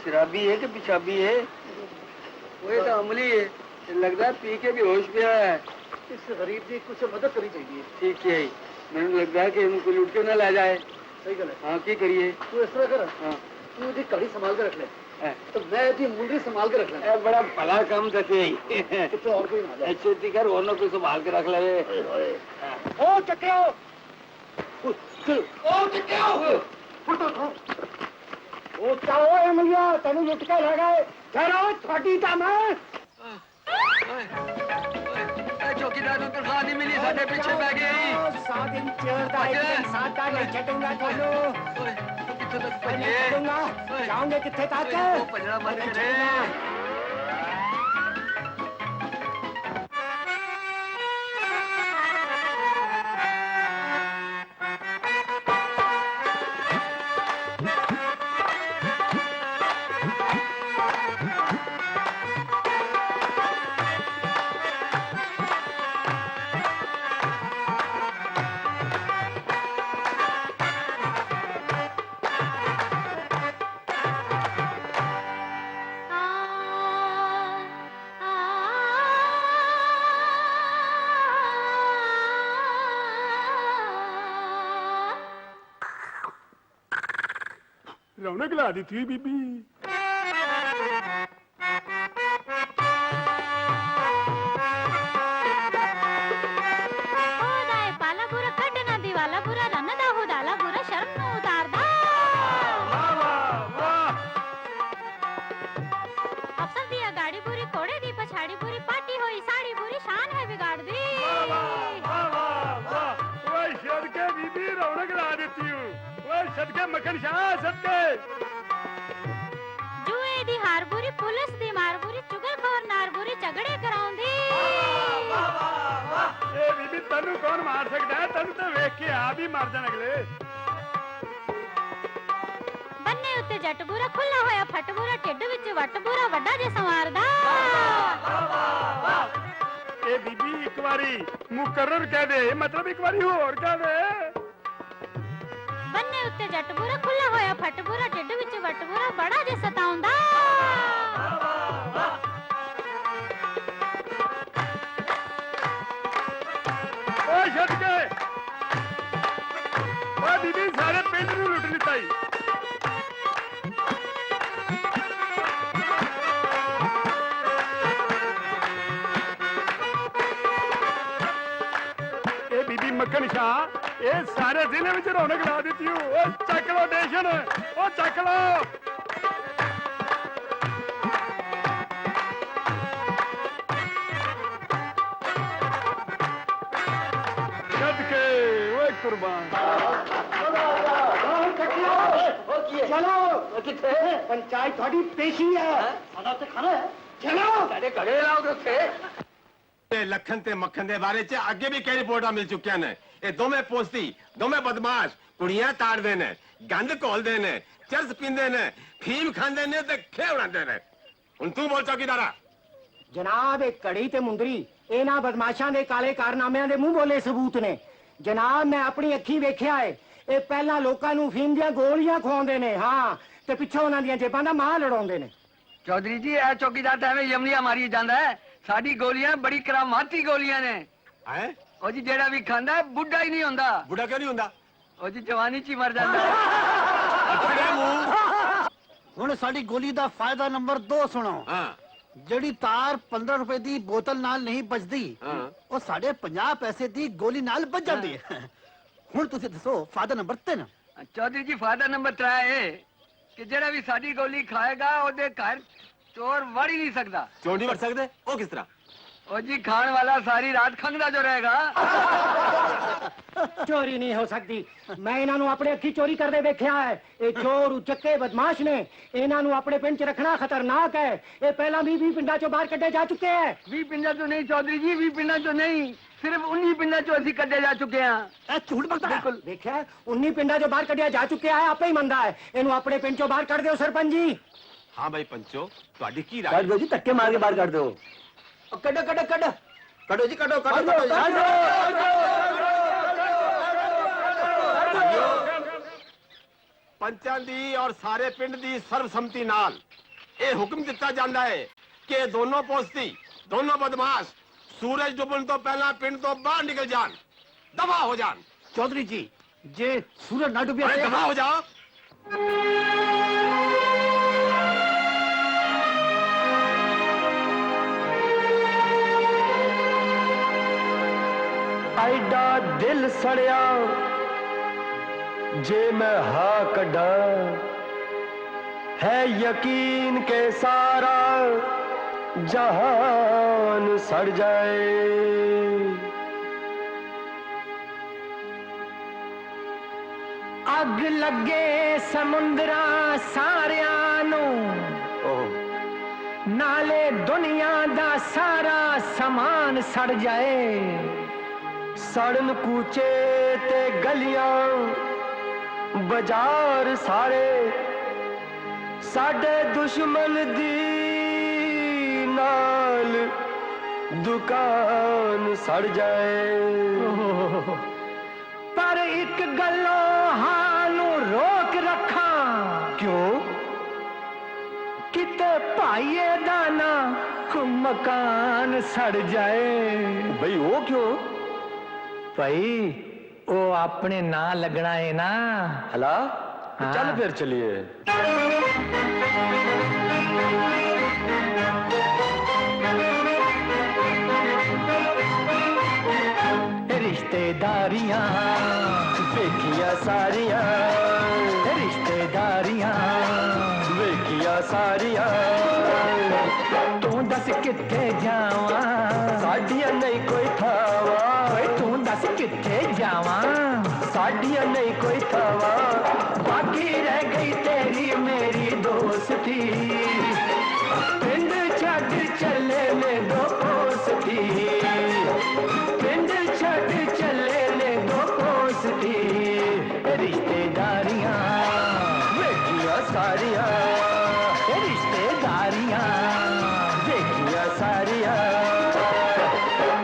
शराबी है कि पिशाबी है? वो तो अमली है, लगता है पी के बेहोश पिया है। इस गरीब की कुछ मदद करनी चाहिए। ठीक है, मैंने लगता है कि इनको लूट के ना ले जाए। सही गल है। हाँ की करिए? तू इस तरह कर, हाँ तू इसकी कड़ी संभाल के रख ले, तो मैं इसकी मुंडी संभाल के रख ले। बड़ा भला काम दसे कितने और कोई ना जाए। अच्छे कर और ना कोई संभाल के रख ले। ओ चक्रो, ओ चक्रो, फुटो ओ चाओ है मलिया, तेनू लुट के ले गए। ठहरो, थोड़ी था मैं। चौकीदार को तनख्वाह नहीं मिली, साढ़े पीछे पै गई। 7 दिन चेयर दा एक दिन सादा नहीं छटूंगा थानू। किथे तक नहीं छटूंगा, जाओगे किथे तक? पजड़ा मत करे। रौनक ला दी थी बीबी। सदके मक्खन शाह सदके जुए दी हारबुरी पुलिस दी मारबुरी चुगलखोर नारबुरी झगड़े कराउंदी। ए बीबी तन्नू कौन मार सकता है? तन्नू तो वेख के आ भी मार जान अगले। बन्ने उत्ते जट बुरा खुला होया फट बुरा ढिड विच वट बुरा वड्डा जे संवारदा। ए बीबी एक बारी मुकर्रर कह दे, मतलब एक बारी और कह दे। बन्ने उत्ते जट बुरा खुला होया फट बुरा ढिड विच वट बुरा बड़ा जे सताउंदा। ओ छट के ओ बीबी सारे पिंड नूं लुट लिता ही। ए बीबी मक्खन शाह ये सारे जिले में रौनक ला दी हूँ। चक लो स्टेशन, ओ चक लो। सदके वो कुर्बान। चलो किथे पंचायत थोड़ी पेशी है, सादा ते खाना है। चलो तेरे घड़े लाओ थे। लखन ते मक्खन दे बारे च अगे भी कई रिपोर्टां मिल चुकियां ने। ये दोवें पोस्ती, दोवें बदमाश कुड़ियां ताड़दे ने, गंद घोलदे ने, चरस पींदे ने, फीम खांदे ने ते खे उड़ांदे ने। हुण तू बोल चौकीदारा। जनाब एक कड़ी ते मुंदरी इन्हां बदमाशां दे काले कारनामिਆਂ ਦੇ ਮੂੰਹ ਬੋਲੇ सबूत ने। जनाब मैं अपनी अखी वेख्या है, ये पहला लोकां नूं फीम ਦੀਆਂ ਗੋਲੀਆਂ ਖਵਾਉਂਦੇ ਨੇ, हाँ ते पिछों ਉਹਨਾਂ ਦੀਆਂ ਜੇਬਾਂ ਦਾ ਮਾਲ ਲੜਾਉਂਦੇ ਨੇ। चौधरी जी ए चौकीदार तो एवं यमलिया मारी जाता है। साडी गोलियां बड़ी करामाती गोलियां ने। हैं ओ जी जेड़ा भी खांदा है बुढ़ा ही नहीं होंदा। बुढ़ा क्यों नहीं हुंदा? ओ जी जवानी च ही मर जाता है। अखड़े मुंह। हुण साडी गोली दा फायदा नंबर 2 सुनो। हां ਜਿਹੜੀ ਤਾਰ 15 ਰੁਪਏ ਦੀ ਬੋਤਲ ਨਾਲ ਨਹੀਂ ਵੱਜਦੀ, ਉਹ ਸਾਡੇ 50 ਪੈਸੇ ਦੀ ਗੋਲੀ ਨਾਲ ਵੱਜ ਜਾਂਦੀ ਹੈ। ਹੁਣ ਤੁਸੀਂ ਦੱਸੋ ਫਾਇਦਾ ਨੰਬਰ 3। चौधरी जी फायदा नंबर 3 है कि जेड़ा भी साडी गोली खाएगा ओदे घर चोर वड़ ही नहीं सकता। चोर नहीं बढ़ सकते? वो किस तरह? ओ जी खान वाला सारी रात खंगदा जो रहेगा। चोरी नहीं हो सकती, मैं इन्हों अपने अखी चोरी करते वेख्या है। ये चोर उचक्के बदमाश ने, इन्हों अपने पिंड च रखना खतरनाक है। ये पहला भी 20 पिंडा चो बाहर कड्डे जा चुके हैं। 20 पिंडा चो नहीं चौधरी जी, 20 पिंडा चो नहीं, सिर्फ 19 पिंडा चो असी कड्डे जा चुके हैं। झूठ बोलता है। बिल्कुल देखा है, 19 पिंडा जो बाहर कड्डिया जा चुके हैं, आपे ही मंदा है। इन्हों अपने पिंड चो बाहर कट दो सरपंच जी। हाँ भाई पंचो, ਤੁਹਾਡੀ ਕੀ काट राय? दो जी, धक्के मार के बाहर काट दो। कटो कटो कटो कटो जी, कटो कटो कटो। पंचां दी और सारे पिंड दी सर्वसम्मति नाल ये हुक्म दिता जाता है कि दोनों पोस्ती दोनों बदमाश सूरज डुबन तो पहला पिंड तो बाहर निकल जान, दफा हो जान। चौधरी जी जे सूरज ना डूबिया अरे दफा हो जाओ। ਐਡਾ ਦਿਲ ਸੜਿਆ ਜੇ मैं हा कड़ा है यकीन के सारा जहान सड़ जाए। ਅੱਗ ਲੱਗੇ ਸਮੁੰਦਰਾਂ ਸਾਰਿਆਂ ਨੂੰ ਨਾਲੇ ਦੁਨੀਆ ਦਾ ਸਾਰਾ ਸਮਾਨ ਸੜ ਜਾਏ। सड़न कूचे ते गलियां बाजार सारे साडे दुश्मन दी नाल दुकान सड़ जाए। पर एक गल्लों हानू रोक रखा क्यों? किते भाईए दा ना मकान सड़ जाए। भाई वो क्यों? भाई वो अपने ना लगना है ना। हला हाँ। चल फिर चलिए। रिश्तेदारियां देखिया सारियां, रिश्तेदारियां देखिया सारियां, तू दस किथे जावा साडियां नहीं कोई थावा, तू दस किथे जावा साडियां नहीं कोई थावा, बाकी रह गई तेरी मेरी दोस्ती। पिंड छड़ चले ने दो पोस्ती, पिंड छड़ चले ने दो पोस्ती। रिश्तेदारियां देखिया सारियां, रिश्तेदारियां देखिया सारियां,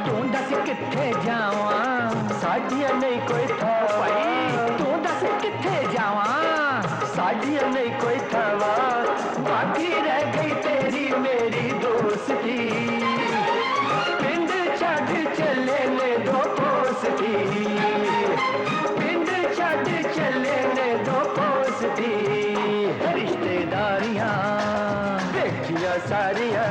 तू दस किथे जावा साडियां नहीं कोई थावा, तू दस किथे जावा साडियां नहीं कोई थावा, बाकी रह गई तेरी मेरी दोस्ती। पिंड छड़ चले ने दो पोस्ती, पिंड छड़ चले ने दो पोस्ती। रिश्तेदारियां देखिया सारियां,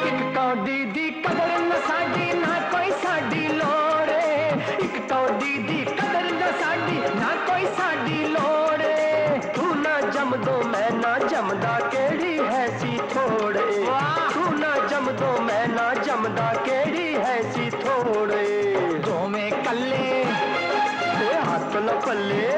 एक कौडी दी कदर न साडी ना कोई साडी लोड़े, एक कौडी दी कदर न साडी ना कोई साडी लोड़े। तू ना जम दो मैं ना जमदा केड़ी है सी थोड़े, तू ना जम दो मैं ना जमदा केड़ी है सी थोड़े। दो में कल्ले ते हाथ न पल्ले,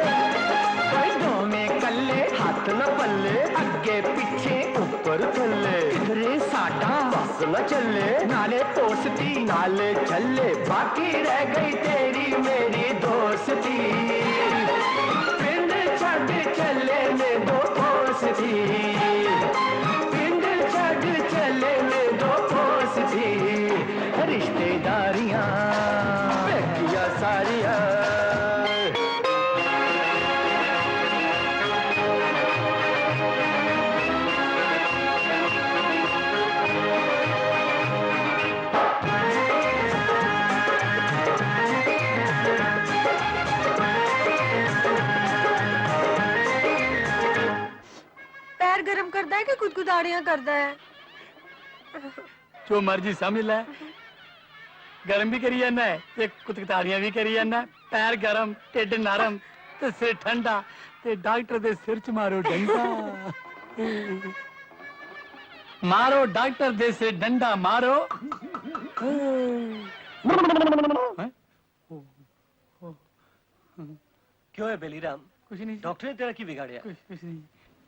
कोई दो में कल्ले हाथ न पल्ले, अगे पीछे ऊपर थल्ले किधरे साडा बस न चले, नाले पोस्ती। नाले चले, बाकी रह गई तेरी मेरी दोस्ती। पिंड छड़ चले ने दो पोस्ती, पिंड छड़ चले ने दो पोस्ती। रिश्तेदारियां देखिया सारियां, पैर गरम करता है कि गुदगुदाड़ियां करता है? जो मर्जी समझ ले, गरम भी करी जाना है ते कुतकुताड़ियां भी करी जाना। पैर गरम ढिड नरम ते सिर ठंडा ते डॉक्टर दे सिर च मारो डंडा, मारो डॉक्टर दे सिर डंडा मारो। क्यों है बेलीराम? कुछ नहीं डॉक्टर ने तेरा की बिगाड़िया? कुछ नहीं।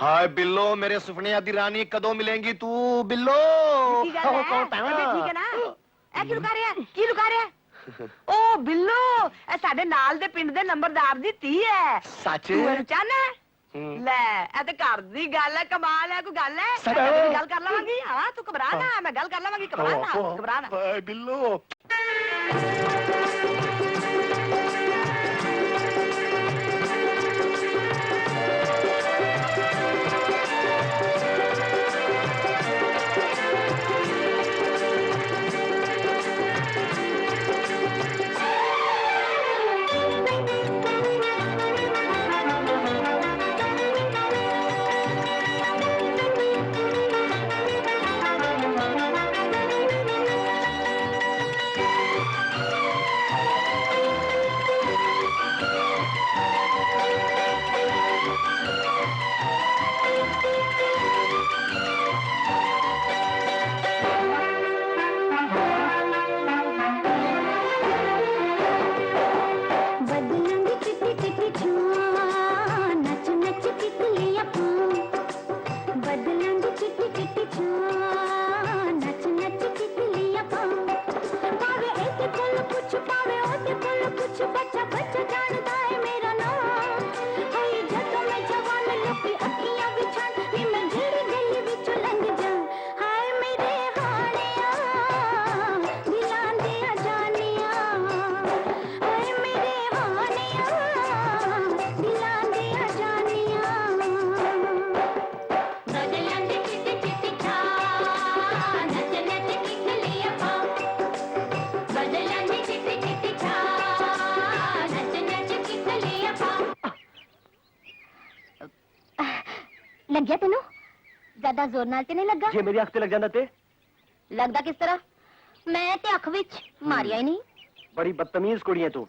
हाय बिल्लो मेरे सुपने दी रानी कदों मिलेंगी तू बिल्लो की गल है? तबीयत ठीक है ना ए की लुका ਰਿਹਾ ਕੀ ਲੁਕਾ ਰਿਹਾ ਓ ਬਿੱਲੋ ਇਹ ਸਾਡੇ ਨਾਲ ਦੇ ਪਿੰਡ ਦੇ ਨੰਬਰਦਾਰ ਦੀ ਧੀ ਹੈ सच ਤੂੰ ਇਹਨੂੰ ਚਾਹਨਾ ਹੈ? ਹੂੰ। ਲੈ ਇਹ ਤੇ ਘਰ ਦੀ ਗੱਲ ਹੈ ਕਮਾਲ ਹੈ ਕੋਈ ਗੱਲ ਹੈ ਸੱਚ? ਮੈਂ ਤੇਰੀ ਗੱਲ ਕਰ ਲਵਾਂਗੀ ਹਾਂ ਤੂੰ ਘਬਰਾ ਨਾ ਮੈਂ ਗੱਲ ਕਰ ਲਵਾਂਗੀ ਘਬਰਾ ਨਾ हाय बिल्लो बदलंगी चिट्टी चिट्टी छुआ नच नच किकलियां पाऊं बदलंगी चिट्टी चिट्टी छुआ नच नच किकलियां पाऊं पावे ऐसे कोल कुछ पावे ओते कोल कुछ बच्चा बच्चा जानदा है मेरा नाम होई जदों मैं जवान लोकी अखियां विछाण नी मैं जेड़ी गली विच लंघ जा हाय मेरे हाणिया दिलां दे जानिया हाय मेरे हाणिया दिलां दे जानिया बदलंगी चिट्टी चिट्टी छा नच नच किकलियां पाऊं बदलंगी चिट्टी चिट्टी छा नच नच किकलियां पाऊं लग गया तेनू ज्यादा जोर नाल ते नहीं लगा जे मेरी अख ते लग जांदा ते लगदा किस तरह मैं ते अख विच मारिया ही नहीं बड़ी बदतमीज कुड़ी है तू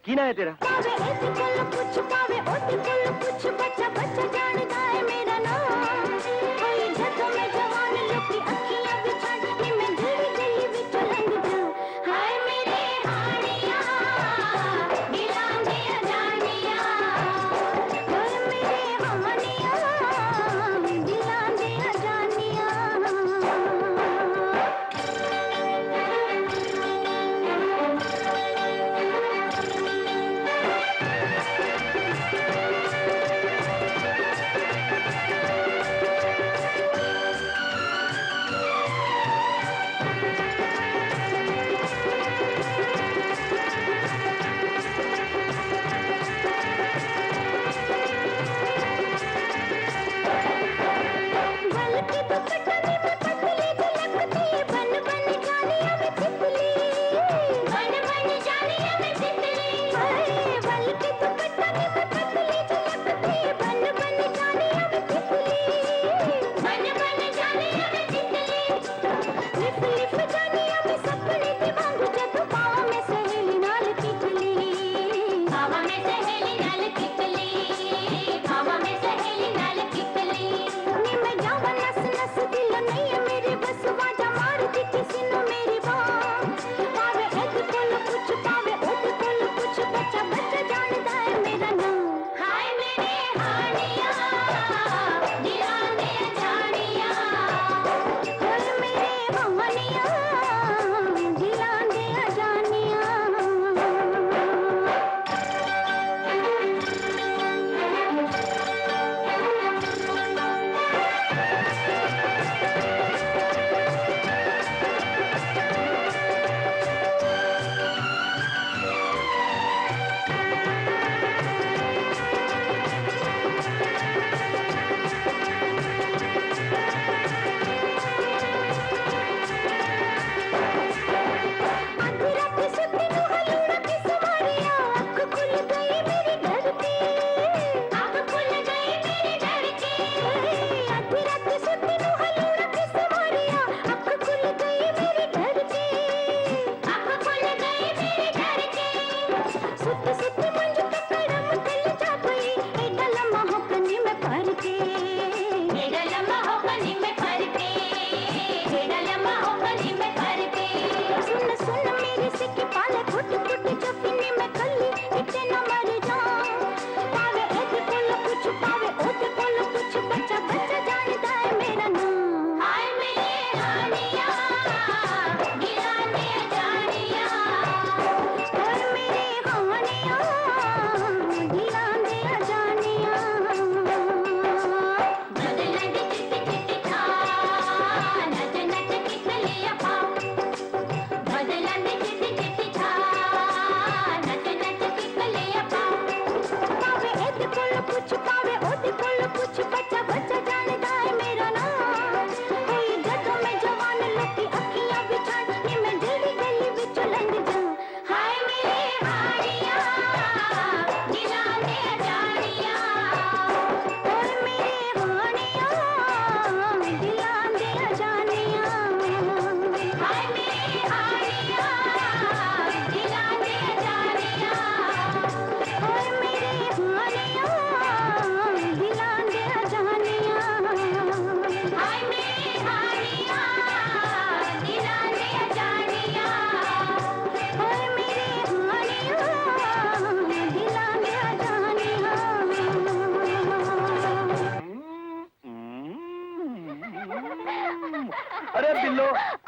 की ना है तेरा पावे ऐसे कोल कुछ पावे ओते कोल कुछ बच्चा बच्चा जानदा है मेरा नाम होई जदों मैं जवान लोकी अखियां विछाण नी मैं जेड़ी गली विच लंघ जा हाय मेरे हाणिया दिलां दे जानिया हाय मेरे हाणिया दिलां दे जानिया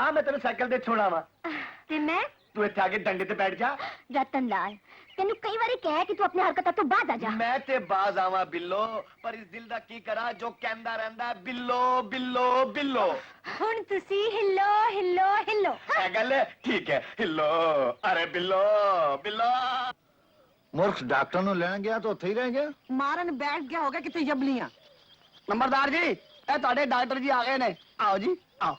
ਆ ਮੈਂ ਤੈਨੂੰ ਸਾਈਕਲ ਤੇ ਛੋੜਾਂ ਵਾ ਤੇ ਮੈਂ ਤੂੰ ਇੱਥੇ ਆ ਕੇ ਡੰਡੇ ਤੇ ਬੈਠ ਜਾ ਰਤਨ ਲਾਲ ਤੈਨੂੰ ਕਈ ਵਾਰੀ ਕਿਹਾ ਕਿ ਤੂੰ ਆਪਣੀ ਹਰਕਤਾਂ ਤੋਂ ਬਾਜ਼ ਆ ਜਾ ਮੈਂ ਤੇ ਬਾਜ਼ ਆਵਾਂ ਬਿੱਲੋ ਪਰ ਇਸ ਦਿਲ ਦਾ ਕੀ ਕਰਾਂ ਜੋ ਕਹਿੰਦਾ ਰਹਿੰਦਾ ਬਿੱਲੋ ਬਿੱਲੋ ਬਿੱਲੋ ਹੁਣ ਤੁਸੀਂ ਹਿੱਲੋ ਹਿੱਲੋ ਹਿੱਲੋ ਇਹ ਗੱਲ ਹੈ ਠੀਕ ਹੈ ਹਿੱਲੋ ਅਰੇ ਬਿੱਲੋ ਬਿੱਲੋ मूर्ख डॉक्टर नु लेने गया तो ਉੱਥੇ ਹੀ ਰਹਿ ਗਿਆ ਮਾਰਨ ਬੈਠ ਗਿਆ ਹੋਗਾ ਕਿਤੇ ਜਬਲੀਆਂ ਨੰਬਰਦਾਰ ਜੀ ਇਹ ਤੁਹਾਡੇ ਡਾਕਟਰ ਜੀ ਆ ਗਏ ਨੇ ਆਓ ਜੀ ਆਓ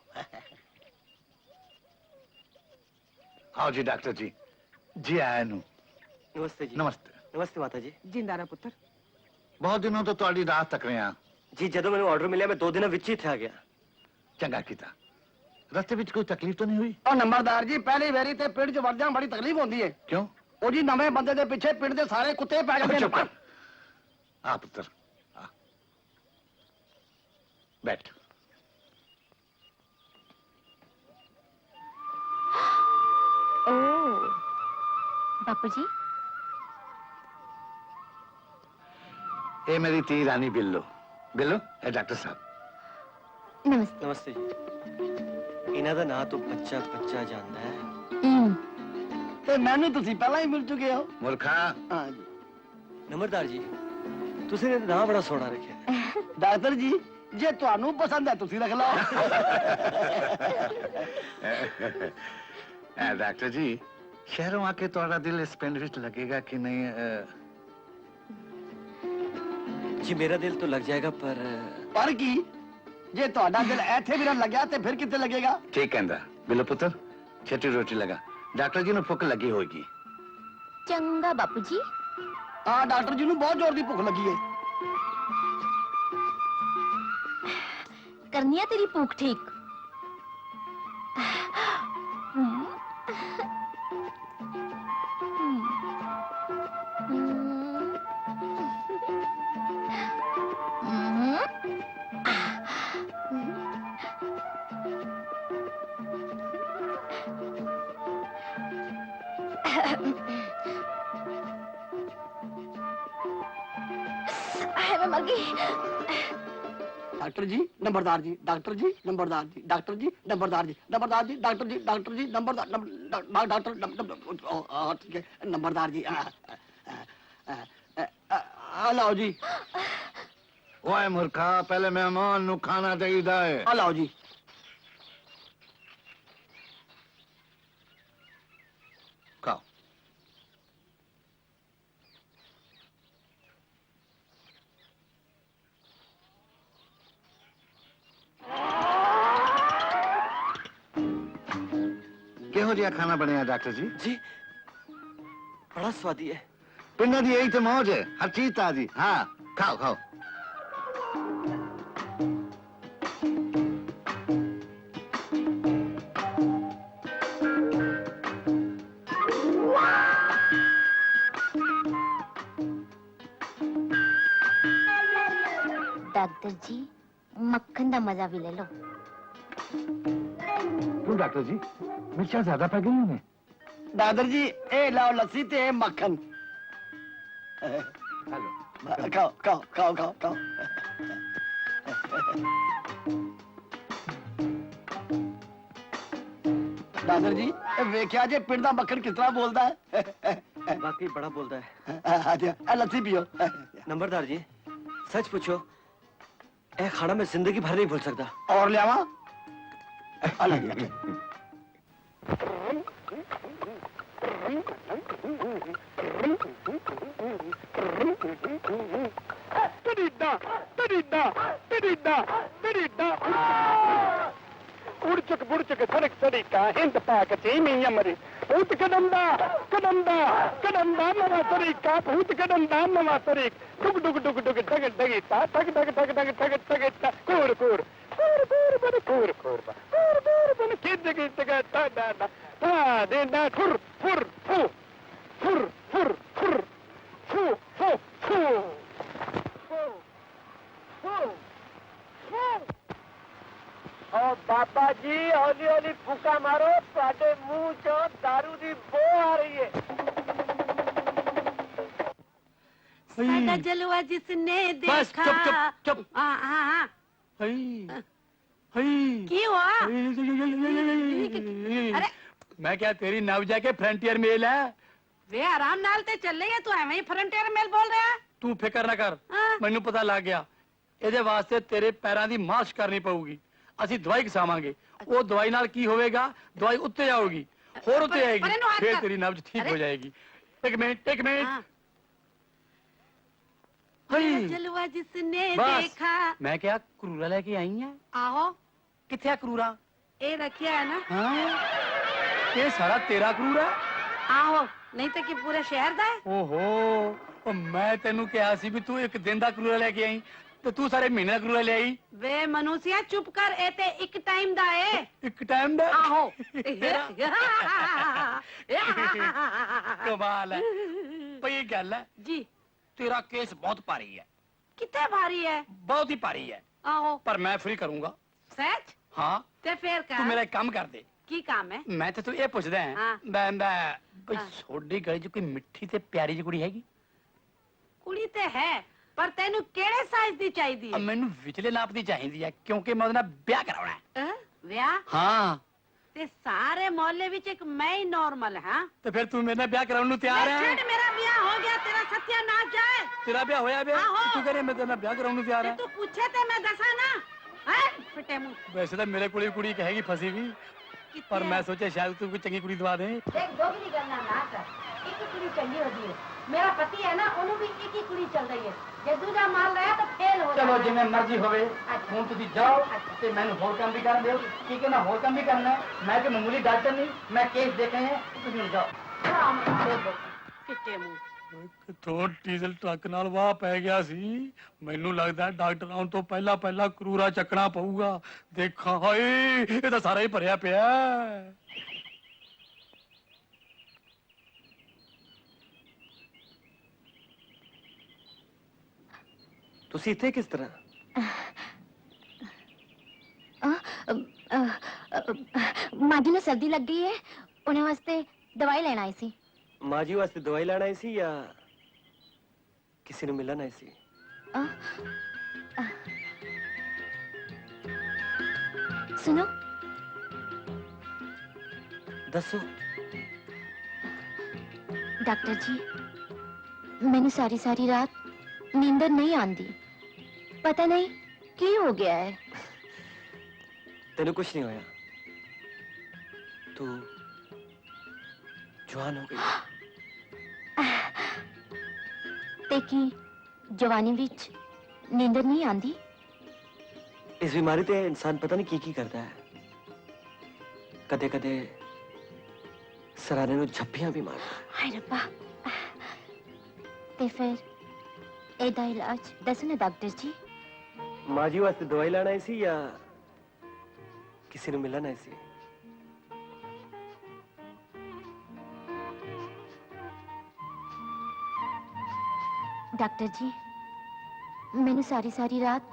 आओ जी डॉक्टर जी जी आया नु ਨਮਸਤੇ ਜੀ नमस्ते ਨਮਸਤੇ ਮਾਤਾ ਜੀ ਜਿੰਦਾ ਰਹਿ ਪੁੱਤਰ बहुत दिनों तो ਤੁਹਾਡੀ ਰਾਹ ਤੱਕ ਰਿਹਾ ਜੀ ਜਦੋਂ ਮੈਨੂੰ ਆਰਡਰ ਮਿਲਿਆ ਮੈਂ 2 ਦਿਨਾਂ ਵਿੱਚ ਹੀ ਇੱਥੇ ਆ ਗਿਆ ਚੰਗਾ ਕੀਤਾ ਰਸਤੇ ਵਿੱਚ ਕੋਈ ਤਕਲੀਫ ਤਾਂ ਨਹੀਂ ਹੋਈ ਉਹ ਨੰਬਰਦਾਰ ਜੀ ਪਹਿਲੀ ਵਾਰੀ ਤੇ ਪਿੰਡ 'ਚ ਵੜ ਜਾਂ ਬੜੀ ਤਕਲੀਫ ਹੁੰਦੀ ਹੈ ਕਿਉਂ ਉਹ ਜੀ ਨਵੇਂ ਬੰਦੇ ਦੇ ਪਿੱਛੇ ਪਿੰਡ ਦੇ ਸਾਰੇ ਕੁੱਤੇ ਪੈ ਜਾਂਦੇ चुप ਨੇ कर आ पुत्र आ बैठ ओ बापू जी ये मेरी ती रानी बिल्लो बिल्लो है डॉक्टर साहब नमस्ते ਨਮਸਤੇ ਜੀ ਇਹਨਾਂ ਦਾ ਨਾਂ ਤੋਂ ਬੱਚਾ ਬੱਚਾ ਜਾਂਦਾ ਹੈ ਤੇ ਮੈਨੂੰ ਤੁਸੀਂ ਪਹਿਲਾਂ ਹੀ ਮਿਲ ਚੁੱਕੇ ਹੋ मूर्खा ਹਾਂ ਜੀ ਨੰਬਰਦਾਰ ਜੀ ਤੁਸੀਂ ਇਹਦਾ ਨਾਂ ਬੜਾ ਸੋਹਣਾ ਰੱਖਿਆ ਡਾਕਟਰ ਜੀ ਜੇ ਤੁਹਾਨੂੰ ਪਸੰਦ ਹੈ ਤੁਸੀਂ ਰੱਖ ਲਓ डॉक्टर जी शहरों आके थोड़ा दिल इस पिंड विच लगेगा कि नहीं जी मेरा दिल तो लग जाएगा पर ਪਰ ਕੀ ਜੇ ਤੁਹਾਡਾ ਦਿਲ ਇੱਥੇ ਵੀ ਨਾ ਲੱਗਿਆ ਤੇ ਫਿਰ ਕਿੱਥੇ ਲੱਗੇਗਾ ठीक कहंदा बिल्लो पुत्र छेटी रोटी लगा डॉक्टर जी ने भुख लगी होगी चंगा बापू जी ਹਾਂ ਡਾਕਟਰ ਜੀ ਨੂੰ ਬਹੁਤ ਜ਼ੋਰ ਦੀ ਭੁੱਖ ਲੱਗੀ ਹੈ करनी है तेरी भूख ठीक मैं मर गई डॉक्टर जी नंबरदार जी डॉक्टर जी नंबरदार जी डॉक्टर जी नंबरदार जी नंबरदार जी डॉक्टर जी नंबरदार डॉक्टर ठीक है नंबरदार जी लाओ जी ओए मूर्खा पहले मेहमान नु खाना देईदा है लाओ जी खाओ ਕਿਹੋ ਜਿਹਾ ਖਾਣਾ ਬਣਿਆ ਡਾਕਟਰ ਜੀ जी बड़ा स्वादी है ਪਿੰਡਾਂ ਦੀ ਇਹੀ ਤੇ ਮੌਜ ਹੈ ਹਰ ਚੀਜ਼ ਤਾਜ਼ੀ ਹਾਂ ਖਾਓ ਖਾਓ डॉक्टर जी मक्खन का मजा भी ले लो क्यों डॉक्टर जी मिर्चा ज्यादा पै गई उन्हें दादर जी ए लाओ लस्सी ते मक्खन हेलो खाओ खाओ खाओ खाओ खाओ दादर जी वेख्या जे पिंड दा मक्खन किस तरह बोलदा है वाकई बड़ा बोलता है लस्सी पियो नंबरदार जी सच पूछो ए खाना मैं जिंदगी भर नहीं भूल सकता और लियावा उड़चक बुड़चक सड़क सड़का हिंद पाक चीमी अमरी भूत कदमदा कदमदा कदमदा नवा तरीका भूत कदमदा नवा तरीक डुग डुग डुग डुग डग डगी ता टग टग टग टग टग टग कूर कूर कूर कूर बन कूर कूर कूर कूर बन किद किद ता दा दा ता दे दा फुर फुर फु फुर फुर फुर फु फु फु फु फु और बाबा जी हौली हौली फूका मारो ਤੁਹਾਡੇ ਮੂੰਹ ਚੋਂ दारू ਦੀ ਬੋ ਆ ਰਹੀ ਹੈ सादा जलवा जिसने बस देखा चुप चुप चुप हाँ हाँ हाँ ਹਈ की हुआ? अरे मैं क्या तेरी नवजा के फ्रंटियर मेल है? वे आराम नाल ते चल रही है, तू एवं ही फ्रंटियर मेल बोल रहा है? तू फिक्र ना कर, हाँ। ਮੈਨੂੰ ਪਤਾ ਲੱਗ ਗਿਆ। ਇਹਦੇ ਵਾਸਤੇ ਤੇਰੇ ਪੈਰਾਂ ਦੀ ਮਾਲਿਸ਼ ਕਰਨੀ ਪਊਗੀ। ਅਸੀਂ ਦਵਾਈ ਖਿਸਾਵਾਂਗੇ, ਉਹ ਦਵਾਈ ਨਾਲ ਕੀ ਹੋਵੇਗਾ? ਦਵਾਈ ਉੱਤੇ ਜਾਊਗੀ, ਹੋਰ ਉੱਤੇ ਆਏਗੀ, ਪਰ ਇਹਨੂੰ ਹੱਥ ਫਿਰ ਕਰ। ਤੇਰੀ ਨਬਜ਼ ਠੀਕ ਹੋ ਅਰੇ। ਜਾਏਗੀ। ਇੱਕ ਮਿੰਟ हाँ। मेरा जलवा जिसने बस। देखा। मैं क्या क्रूरा लेके आई है? आहो, किथे क्रूरा? ए रखिया है ना? हाँ, ये सारा तेरा क्रूरा? आहो, नहीं तो कि पूरे शहर दा है? ओहो, ओ मैं तेनू कहा सी भी तू एक दिन दा क्रूरा लेके आई, तो तू सारे महीने दा क्रूरा ले आई। वे मनुष्या चुप कर, ए ते एक टाइम दा है। एक टाइम दा? आहो। कमाल है। पर ये गल है, जी, तेरा केस बहुत भारी है, कितने भारी है? बहुत ही भारी है, आहो, पर मैं फ्री करूंगा। सच? हाँ, ते फिर तू कर। मेरा एक काम कर दे। की काम है? मैं तो ये पूछदा है, हाँ। भाई हाँ। सोडी गली च कोई मिठी ते प्यारी जी कुड़ी हैगी? कुड़ी ते है, पर तेनू केड़े साइज दी चाहिदी? अब मैनू विचले नाप दी चाहिदी है, क्योंकि मैं ਉਹਦੇ ਨਾਲ ब्याह कराਉਣਾ है। व्याह? हाँ, ते सारे मोहल्ले विच एक मैं ही नॉर्मल है, हाँ? तो फिर तू मेरे ਨਾਲ ब्याह कराਉਣ ਨੂੰ ਤਿਆਰ ले है? छेड़, मेरा ब्याह हो गया, तेरा सत्यानाश जाए। तेरा ब्याह होया बे? आहो। तू कह रही मैं तेरे ਨਾਲ ब्याह कराਉਣ ਨੂੰ ਤਿਆਰ ते है? तू पूछे ते मैं दसा ना, हैं? फिटे मुंह। वैसे तो मेरे कुड़ी कुड़ी कहेगी फंसी भी, पर मैं सोचा शायद तू कोई चंगी कुड़ी दवा दे। देख दोगली गल्ला ना कर, एक ही कुड़ी चंगी होती है। मेरा पति है ना, ਉਹਨੂੰ भी एक ही कुड़ी चल रही है। ਜੇ ਦੂਜਾ ਮਾਲ ਲਿਆ ਤਾਂ ਫੇਲ ਹੋ ਚਲੋ ਜਾਣਾ। ਜਿਵੇਂ ਮਰਜ਼ੀ ਹੋਵੇ, ਹੁਣ ਤੁਸੀਂ ਜਾਓ ਤੇ ਮੈਨੂੰ ਹੋਰ ਕੰਮ ਵੀ ਕਰਨ ਦਿਓ। ਠੀਕ ਹੈ, ਮੈਂ ਹੋਰ ਕੰਮ ਵੀ ਕਰਨਾ ਹੈ। ਮੈਂ ਕਿ ਮਾਮੂਲੀ ਡਾਕਟਰ ਨਹੀਂ, ਮੈਂ ਕੇਸ ਦੇਖੇ ਹੈ। ਤੁਸੀਂ ਹੁਣ ਜਾਓ। ਫਿੱਟੇ ਮੂੰਹ। ਕਿੱਥੋਂ ਡੀਜ਼ਲ ਟਰੱਕ ਨਾਲ ਵਾਹ ਪੈ ਗਿਆ ਸੀ। ਮੈਨੂੰ ਲੱਗਦਾ ਡਾਕਟਰ ਆਉਣ ਤੋਂ ਪਹਿਲਾਂ ਪਹਿਲਾਂ ਕਰੂਰਾ ਚੱਕਣਾ ਪਊਗਾ। ਦੇਖਾਂ, ਹਾਏ ਇਹ ਤਾਂ ਸਾਰਾ ਹੀ ਭਰਿਆ ਪਿਆ। ਤੁਸੀਂ ਇੱਥੇ ਕਿਸ ਤਰ੍ਹਾਂ? ਮਾਂ ਜੀ ਨੂੰ ਸਰਦੀ ਲੱਗ ਗਈ ਹੈ, ਉਹਨਾਂ ਵਾਸਤੇ ਦਵਾਈ ਲੈਣ ਆਈ ਸੀ। ਮਾਂ ਜੀ ਵਾਸਤੇ ਦਵਾਈ ਲੈਣ ਆਈ ਸੀ ਜਾਂ ਕਿਸੇ ਨੂੰ ਮਿਲਣ ਆਈ ਸੀ? ਸੁਣੋ, ਦੱਸੋ। ਡਾਕਟਰ ਜੀ, ਮੈਨੂੰ ਸਾਰੀ ਸਾਰੀ ਰਾਤ ਨੀਂਦਰ ਨਹੀਂ ਆਉਂਦੀ। ਪਤਾ ਨਹੀਂ ਕੀ ਹੋ ਗਿਆ ਹੈ। ਤੈਨੂੰ ਕੁਝ ਨਹੀਂ ਹੋਇਆ, ਤੂੰ ਜਵਾਨ ਹੋ ਗਈ। ਤੇ ਕੀ ਜਵਾਨੀ ਵਿੱਚ ਨੀਂਦਰ ਨਹੀਂ ਆਉਂਦੀ? ਇਸ ਬਿਮਾਰੀ ਤੇ ਇਨਸਾਨ ਪਤਾ ਨਹੀਂ ਕੀ ਕਰਦਾ ਹੈ। ਕਦੇ ਕਦੇ ਸਰਾਣੇ ਨੂੰ ਝੱਪੀਆਂ ਵੀ ਮਾਰਦਾ ਹੈ। ਹਾਏ ਰੱਬਾ। ਤੇ ਫਿਰ ਇਹਦਾ ਇਲਾਜ ਦੱਸੋ ਨਾ ਡਾਕਟਰ ਜੀ। ਮਾਂ ਜੀ ਵਾਸਤੇ ਦਵਾਈ ਲੈਣ ਆਈ ਸੀ ਜਾਂ ਕਿਸੇ ਨੂੰ ਮਿਲਣ ਆਈ ਸੀ? ਡਾਕਟਰ ਜੀ, ਮੈਨੂੰ ਸਾਰੀ ਸਾਰੀ ਰਾਤ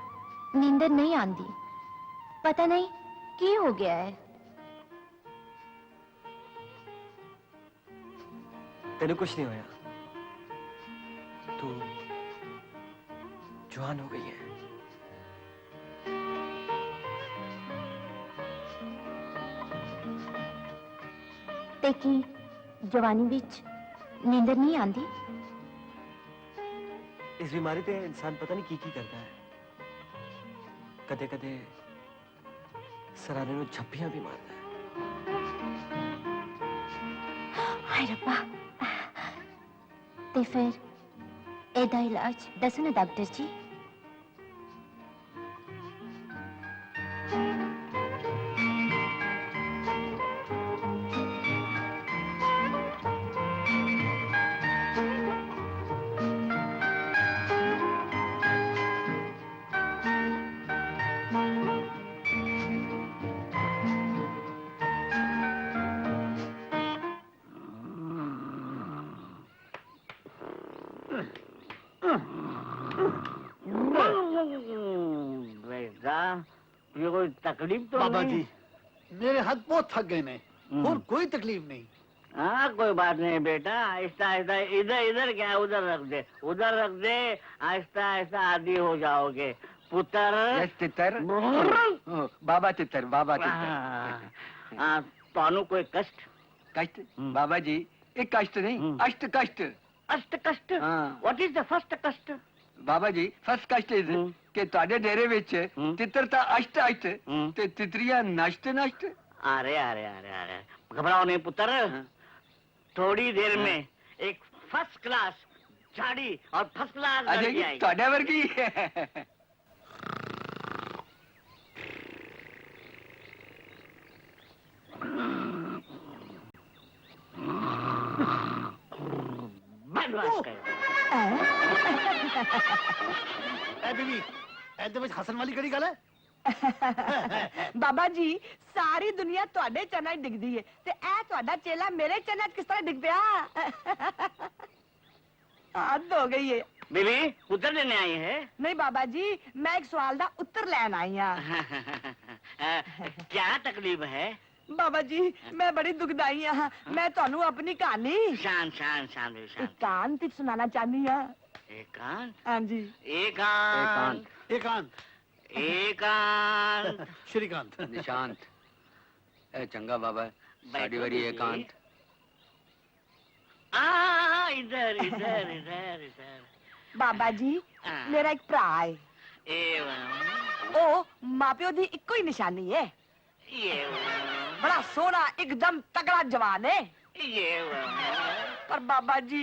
ਨੀਂਦਰ ਨਹੀਂ ਆਉਂਦੀ। ਪਤਾ ਨਹੀਂ ਕੀ ਹੋ ਗਿਆ ਹੈ। ਤੈਨੂੰ ਕੁਝ ਨਹੀਂ ਹੋਇਆ, ਤੂੰ ਜਵਾਨ ਹੋ ਗਈ ਹੈ। ਤੇ ਕੀ ਜਵਾਨੀ ਵਿੱਚ ਨੀਂਦਰ ਨਹੀਂ ਆਉਂਦੀ? ਇਸ ਬਿਮਾਰੀ ਤੇ ਇਨਸਾਨ ਪਤਾ ਨਹੀਂ ਕੀ ਕਰਦਾ ਹੈ। ਕਦੇ ਕਦੇ ਸਰਾਣੇ ਨੂੰ ਝੱਪੀਆਂ ਵੀ ਮਾਰਦਾ ਹੈ। ਹਾਏ ਰੱਬਾ। ਤੇ ਫਿਰ ਇਹਦਾ ਇਲਾਜ ਦੱਸੋ ਨਾ ਡਾਕਟਰ ਜੀ। बेटा, ये कोई तकलीफ तो बाबा नहीं? जी मेरे हाथ बहुत थक गए ने और कोई तकलीफ नहीं। हाँ, कोई बात नहीं बेटा, आहिस्ता आहिस्ता इधर इधर क्या है, उधर रख दे, उधर रख दे। आहिस्ता आहिस्ता आदी हो जाओगे। पुत्र यस तितर बाबा तितर बाबा तितर ਤੁਹਾਨੂੰ ਕੋਈ ਕਸ਼ਟ कष्ट बाबा जी एक कष्ट नहीं अष्ट कष्ट अष्ट कष्ट हाँ। व्हाट इज द फर्स्ट कष्ट बाबा जी फर्स्ट कष्ट इज कि ਤੁਹਾਡੇ ਡੇਰੇ ਵਿੱਚ ਤਿੱਤਰ ਤਾਂ ਅਸ਼ਟ ਅਸ਼ਟ ਤੇ ਤਿਤਰੀਆਂ ਨਸ਼ਟ ਨਸ਼ਟ अरे अरे अरे अरे घबराओ नहीं पुत्र थोड़ी देर में एक फर्स्ट क्लास झाड़ी और फर्स्ट क्लास ਅਜੇ लड़की आएगी ਤੁਹਾਡੇ ਵਰਗੀ बदमाश कहे। ਬੀਬੀ ਇਹਦੇ ਵਿੱਚ ਹੱਸਣ ਵਾਲੀ ਕਿਹੜੀ ਗੱਲ ਹੈ? ਬਾਬਾ ਜੀ ਸਾਰੀ ਦੁਨੀਆ ਤੁਹਾਡੇ ਚਰਨਾਂ 'ਚ ਡਿੱਗਦੀ ਏ ਤੇ ਇਹ ਤੁਹਾਡਾ ਚੇਲਾ ਮੇਰੇ ਚਰਨਾਂ 'ਚ ਕਿਸ ਤਰ੍ਹਾਂ ਡਿੱਗ ਪਿਆ ਹੱਦ ਹੋ ਗਈ ਏ बीबी पुत्र लेने आई है ਨਹੀਂ ਬਾਬਾ ਜੀ ਮੈਂ ਇੱਕ ਸਵਾਲ ਦਾ ਉੱਤਰ ਲੈਣ ਆਈ ਆ क्या तकलीफ है ਬਾਬਾ ਜੀ ਮੈਂ ਬੜੀ ਦੁਖਦਾਈ ਆ ਮੈਂ ਤੁਹਾਨੂੰ ਆਪਣੀ ਕਹਾਣੀ शान शान शान शान ਇਕਾਂਤ ਵਿੱਚ ਸੁਣਾਉਣਾ ਚਾਹਨੀ ਆ एकांत ਹਾਂਜੀ एकांत ਏਕਾਂਤ एकांत ਸ਼੍ਰੀਕਾਂਤ ਨਿਸ਼ਾਂਤ ਇਹ ਚੰਗਾ ਬਾਬਾ ਸਾਡੀ ਵਾਰੀ ਏਕਾਂਤ इधर इधर इधर इधर ਬਾਬਾ ਜੀ ਮੇਰਾ ਇੱਕ ਭਰਾ ਏ एवं ਉਹ ਮਾਪਿਓ ਦੀ ਇੱਕੋ ਹੀ ਨਿਸ਼ਾਨੀ ਏ एवं ਬੜਾ ਸੋਹਣਾ ਇੱਕਦਮ ਤਗੜਾ ਜਵਾਨ ਏ एवं ਪਰ ਬਾਬਾ ਜੀ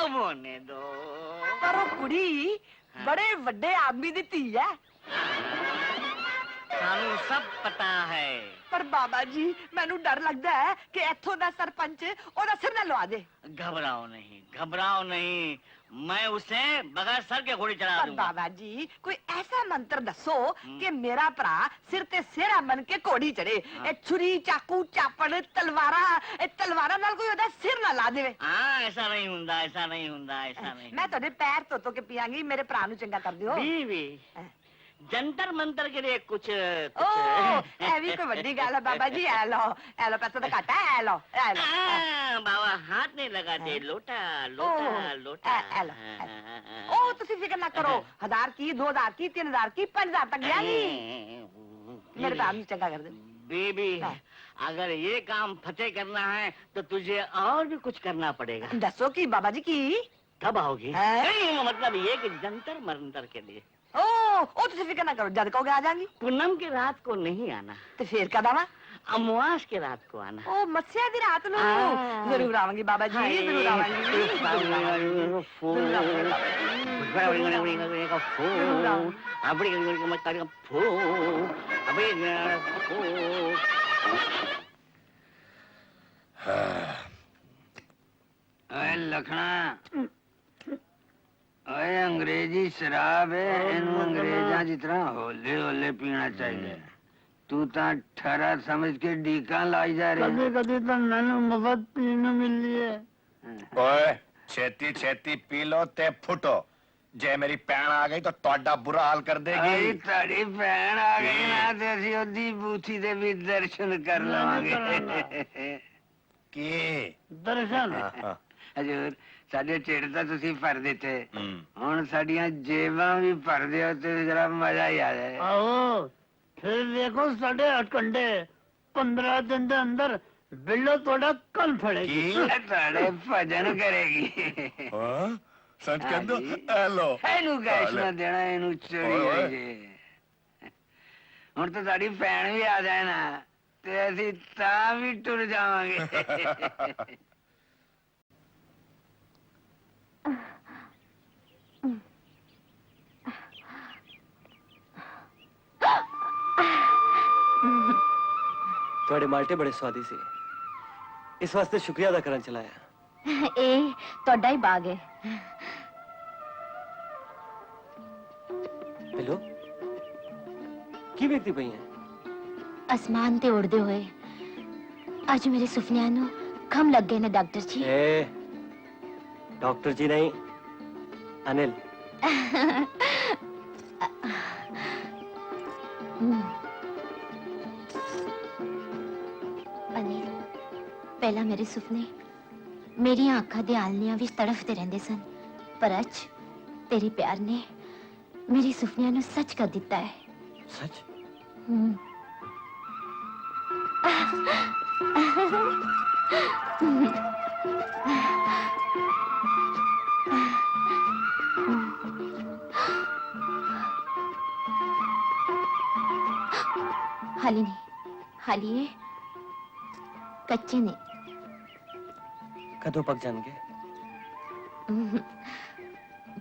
अब होने दो ਪਰ ਉਹ ਕੁੜੀ ਬੜੇ ਵੱਡੇ ਆਦਮੀ ਦੀ ਧੀ ਹੈ सानू सब पता है ਪਰ ਬਾਬਾ ਜੀ ਮੈਨੂੰ ਡਰ ਲੱਗਦਾ ਹੈ ਕਿ ਇੱਥੋਂ ਦਾ ਸਰਪੰਚ ਉਹਦਾ ਸਿਰ ਨਾ ਲਵਾ ਦੇ घबराओ नहीं मैं उसे बगैर सर के घोड़ी चला ਪਰ दूंगा ਬਾਬਾ ਜੀ ਕੋਈ ਐਸਾ ਮੰਤਰ ਦੱਸੋ ਕਿ ਮੇਰਾ ਭਰਾ ਸਿਰ ਤੇ ਸਿਹਰਾ ਬਣ ਕੇ ਘੋੜੀ ਚੜੇ ਇਹ ਛੁਰੀ ਚਾਕੂ ਚਾਪੜ ਤਲਵਾਰਾਂ ਨਾਲ ਕੋਈ ਉਹਦਾ ਸਿਰ ਨਾ ਲਾ ਦੇਵੇ हाँ ऐसा नहीं हुंदा ऐसा नहीं हुंदा ऐसा नहीं ਮੈਂ ਤੁਹਾਡੇ ਪੈਰ ਧੋ ਕੇ ਪੀਆਂਗੀ ਮੇਰੇ ਭਰਾ ਨੂੰ ਚੰਗਾ ਕਰ ਦਿਓ बीवी जंतर मंतर के लिए कुछ ਓ ਇਹ ਵੀ ਕੋਈ ਵੱਡੀ ਗੱਲ ਹੈ ਬਾਬਾ ਜੀ ਐ ਲਓ ਪੈਸਾ ਤਾਂ ਘੱਟ ਹੈ ਐ ਲਓ बाबा हाथ नहीं लगाते लोटा लोटा लोटा ਉਹ ਤੁਸੀਂ ਫਿਕਰ ਨਾ ਕਰੋ 1000 ਕੀ 2000 ਕੀ 3000 ਕੀ 5000 ਤੱਕ ਜਾਗੀ ਮੇਰੇ ਭਰਾ ਨੂੰ ਚੰਗਾ ਕਰ ਦਿਓ बेबी अगर ये काम फतेह करना है तो तुझे और भी कुछ करना पड़ेगा ਦੱਸੋ ਕੀ ਬਾਬਾ ਜੀ ਕੀ कब आओगी हैं? नहीं मतलब ये कि जंतर मंतर के लिए ਉਹ ਤੁਸੀਂ ਫਿਕਰ ਨਾ ਕਰੋ ਜਦ ਕਹੋਗੇ ਆ ਜਾਾਂਗੀ पूनम की रात को नहीं आना ਤੇ ਫੇਰ ਕਦ ਆਵਾਂ अमावास की रात को आना ਉਹ ਮੱਸਿਆ ਦੀ ਰਾਤ ਨੂੰ ਜ਼ਰੂਰ ਆਵਾਂਗੀ ਬਾਬਾ ਜੀ ਜ਼ਰੂਰ ਆਵਾਂਗੀ ਓਏ ਲਖਣਾ ਓਏ ਅੰਗਰੇਜ਼ੀ ਸ਼ਰਾਬ ਹੈ ਇਹਨੂੰ ਅੰਗਰੇਜ਼ਾਂ ਦੀ ਤਰ੍ਹਾਂ ਹੌਲੇ ਹੌਲੇ ਪੀਣਾ ਚਾਹੀਦਾ ਹੈ। ਤੂੰ ਤਾਂ ਠਰਾ ਸਮਝ ਕੇ ਡੀਕਾਂ ਲਾਈ ਜਾ ਰਿਹਾ ਕਦੇ ਤਾਂ ਮੈਨੂੰ ਮਫਤ ਪੀਣ ਨੂੰ ਮਿਲਦੀ ਹੈ ਓਏ ਛੇਤੀ ਛੇਤੀ ਪੀ ਲੋ ਤੇ ਫੁੱਟੋ ਜੇ ਮੇਰੀ ਭੈਣ ਆ ਗਈ ਤਾਂ ਤੁਹਾਡਾ ਬੁਰਾ ਹਾਲ ਕਰ ਓਏ ਦੇਗੀ ਤੁਹਾਡੀ ਭੈਣ ਆ ਗਈ ਨਾ ਤੇ ਅਸੀਂ ਉਹਦੀ ਬੂਥੀ ਦੇ ਵੀ ਦਰਸ਼ਨ ਕਰ ਲਵਾਂਗੇ ਕੀ ਦਰਸ਼ਨ ਹਜੂਰ ਸਾਡੇ ਢਿੱਡ ਤਾਂ ਤੁਸੀਂ ਭਰ ਦਿੱਤੇ ਹੂੰ। ਹੁਣ ਸਾਡੀਆਂ ਜੇਬਾਂ ਵੀ ਭਰ ਦਿਓ ਤੇ ਜਰਾ ਮਜ਼ਾ ਹੀ ਆ ਜਾਏ ਆਓ ਫਿਰ ਦੇਖੋ ਸਾਡੇ ਅਟਕੰਡੇ 15 ਦਿਨ ਦੇ ਅੰਦਰ ਬਿੱਲੋ ਤੁਹਾਡਾ ਕੰਨ ਫੜੇਗੀ ਕੀ ਤੁਹਾਡੇ ਭਜਨ ਕਰੇਗੀ ਹਾਂ ਸੱਚ ਕਹਿੰਦਾ ਹਾਂਜੀ। ਐ ਲੋ ਇਹਨੂੰ ਗੈਸ ਨਾ ਦੇਣਾ ਇਹਨੂੰ ਚੜੀ ਓਏ, ਓਏ। ਹੋਈ ਜੇ ਹੁਣ ਤਾਂ ਸਾਡੀ ਭੈਣ ਵੀ ਆ ਜਾਏ ਨਾ ਤੇ ਅਸੀਂ ਤਾਂ ਵੀ ਟੁਰ ਜਾਵਾਂਗੇ ਤੁਹਾਡੇ ਮਾਲਟੇ ਬੜੇ ਸਵਾਦੀ ਸੀ ਇਸ ਵਾਸਤੇ ਸ਼ੁਕਰੀਆ ਅਦਾ ਕਰਨ ਚਲਾਇਆ ਇਹ ਤੁਹਾਡਾ ਹੀ ਬਾਗ ਹੈ ਬਿੱਲੋ ਕੀ ਵੇਖਦੀ ਪਈ ਹੈ ਅਸਮਾਨ ਤੇ ਉੜਦੇ ਹੋਏ ਅੱਜ ਮੇਰੇ ਸੁਪਨਿਆਂ ਨੂੰ ਖਮ ਲੱਗ ਗਏ ਨੇ ਡਾਕਟਰ ਜੀ ਏ ਡਾਕਟਰ ਜੀ ਨਹੀਂ ਅਨਿਲ ਅਨਿਲ ਪਹਿਲਾਂ ਮੇਰੇ ਸੁਪਨੇ ਮੇਰੀਆਂ ਅੱਖਾਂ ਦੇ ਆਲਣੀਆਂ ਵਿੱਚ ਤੜਫਦੇ ਰਹਿੰਦੇ ਸਨ ਪਰ ਅੱਜ ਤੇਰੇ ਪਿਆਰ ਨੇ मेरी सुफिया ने सच कर दिता है। सच? हाली नहीं, हाली कच्चे ने कदों पक जाएंगे?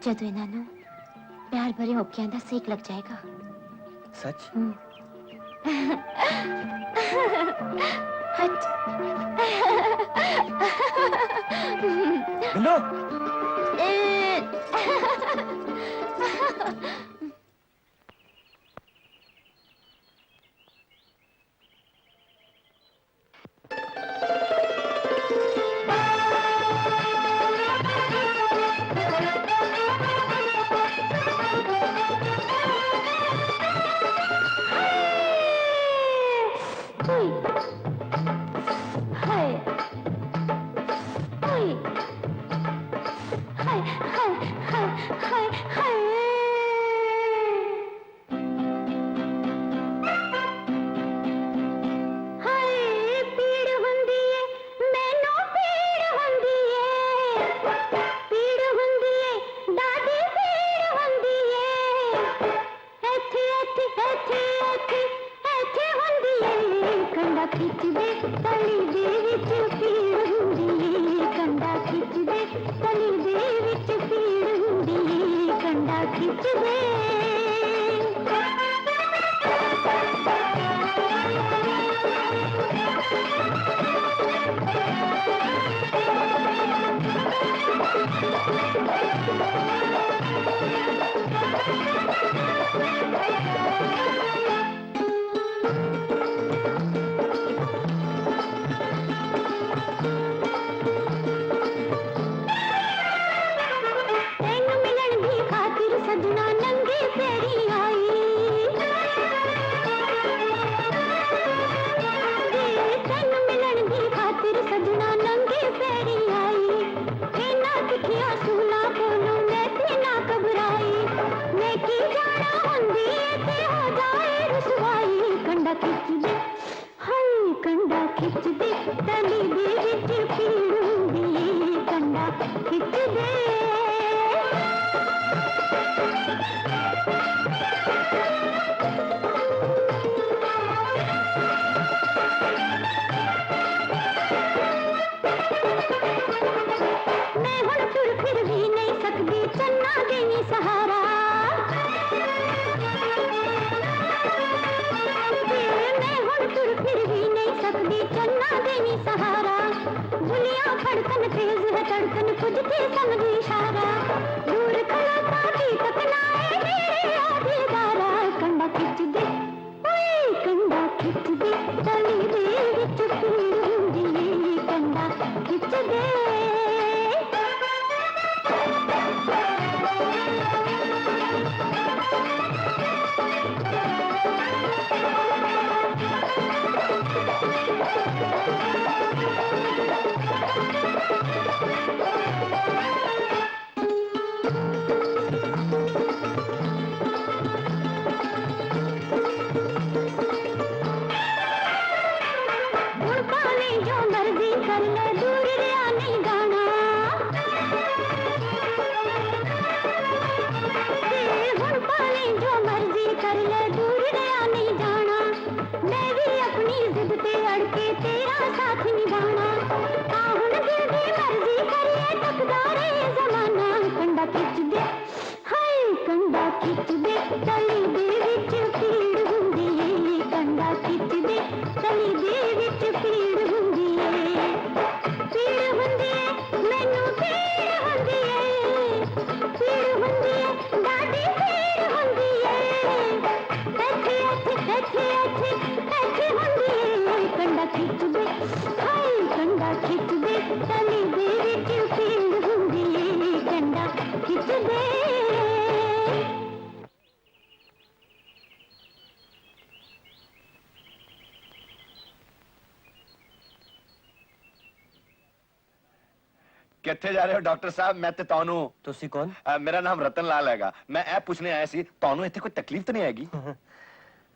जदों इन्हां नूं प्यार भरे होकियां दा सेक लग जाएगा। सच? हट। बिल्लो! ਕਿੱਥੇ ਜਾ ਰਹੇ ਹੋ ਡਾਕਟਰ ਸਾਹਿਬ? ਮੈਂ ਤੇ ਤੁਹਾਨੂੰ ਤੁਸੀਂ ਕੌਣ? ਮੇਰਾ ਨਾਮ ਰਤਨ ਲਾਲ ਹੈਗਾ। ਮੈਂ ਇਹ ਪੁੱਛਣੇ ਆਇਆ ਸੀ ਤੁਹਾਨੂੰ ਇੱਥੇ ਕੋਈ ਤਕਲੀਫ ਤਾਂ ਨਹੀਂ ਹੈਗੀ?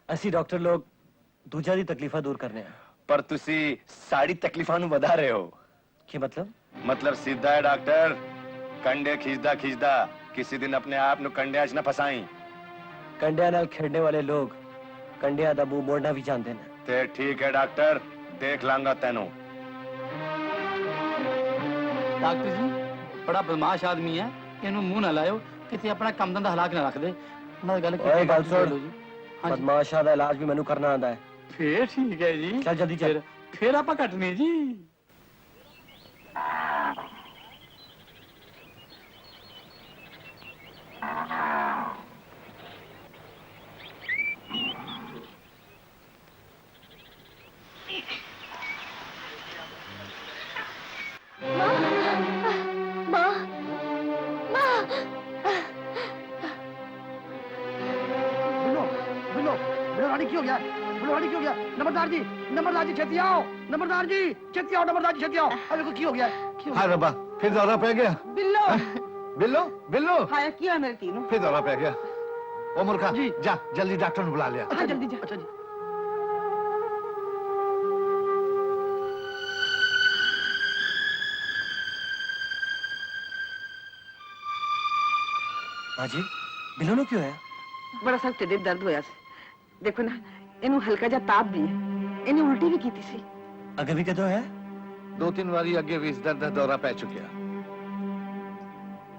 ਅਸੀਂ ਡਾਕਟਰ ਲੋਕ ਦੂਜਿਆਂ ਦੀ ਤਕਲੀਫਾਂ ਦੂਰ ਕਰਨੇ ਆ। ਪਰ ਤੁਸੀਂ ਸਾਡੀ ਤਕਲੀਫਾਂ ਨੂੰ ਵਧਾ ਰਹੇ ਹੋ। ਕੀ ਮਤਲਬ? ਮਤਲਬ ਸਿੱਧਾ ਹੈ ਡਾਕਟਰ, ਕੰਡੇ ਖਿੱਚਦਾ ਖਿੱਚਦਾ ਕਿਸੇ ਦਿਨ ਆਪਣੇ ਆਪ ਨੂੰ ਕੰਡਿਆਂ 'ਚ ਨਾ ਫਸਾਈ। ਕੰਡਿਆਂ ਨਾਲ ਖੇਡਣੇ ਵਾਲੇ ਲੋਕ ਕੰਡਿਆਂ ਦਾ ਮੂੰਹ ਮੋੜਨਾ ਵੀ ਜਾਣਦੇ ਨੇ। ਤੇ ਠੀਕ ਹੈ ਡਾਕਟਰ, ਦੇਖ ਲਾਂਗਾ ਤੈਨੂੰ। ਡਾਕਟਰ ਜੀ ਬੜਾ ਬਦਮਾਸ਼ ਆਦਮੀ ਹੈ, ਇਹਨੂੰ ਮੂੰਹ ਨਾ ਲਾਇਓ, ਕਿਤੇ ਆਪਣਾ ਕੰਮ ਧੰਦਾ ਹਲਾਕ ਨਾ ਰੱਖ ਦੇ। ਨਾਲ ਗੱਲ ਓਏ ਗੱਲ ਸੁਣ, ਜੀ। ਹਾਂਜੀ ਬਦਮਾਸ਼ਾਂ ਦਾ ਇਲਾਜ ਵੀ ਮੈਨੂੰ ਕਰਨਾ ਆਂਦਾ ਹੈ। ਫੇਰ ਠੀਕ ਹੈ ਜੀ। ਚੱਲ ਜਲਦੀ ਚੱਲ। ਫੇਰ ਆਪਾਂ ਕੱਟਨੇ ਜੀ। माँ माँ बिल्लो बिल्लो बिल्लो रानी क्यों गया? बिल्लो रानी क्यों गया? नंबरदार जी छेती आओ। नंबरदार जी छेती आओ। नंबरदार जी छेती आओ। अरे को क्यों गया? हाय रब्बा, फिर दौरा पै गया। बिल्लो बिल्लो बिल्लो हाय किया मेरे तीनों। फिर दौरा पै गया। ओ मुर्खा जी। जा जल्दी डॉक्टर ने बुला लिया। हाँ जल्दी जा। अच्छा जी। हाँ जी, बिल्लो ने क्यों है? बड़ा सख्त ढिड दर्द होया सी। देखो ना इनू हल्का जा ताप भी है, इन्हें उल्टी भी की सी। अगे भी कदों है? 2-3 बारी अगे भी इस दर्द दा दौरा पै चुकिया।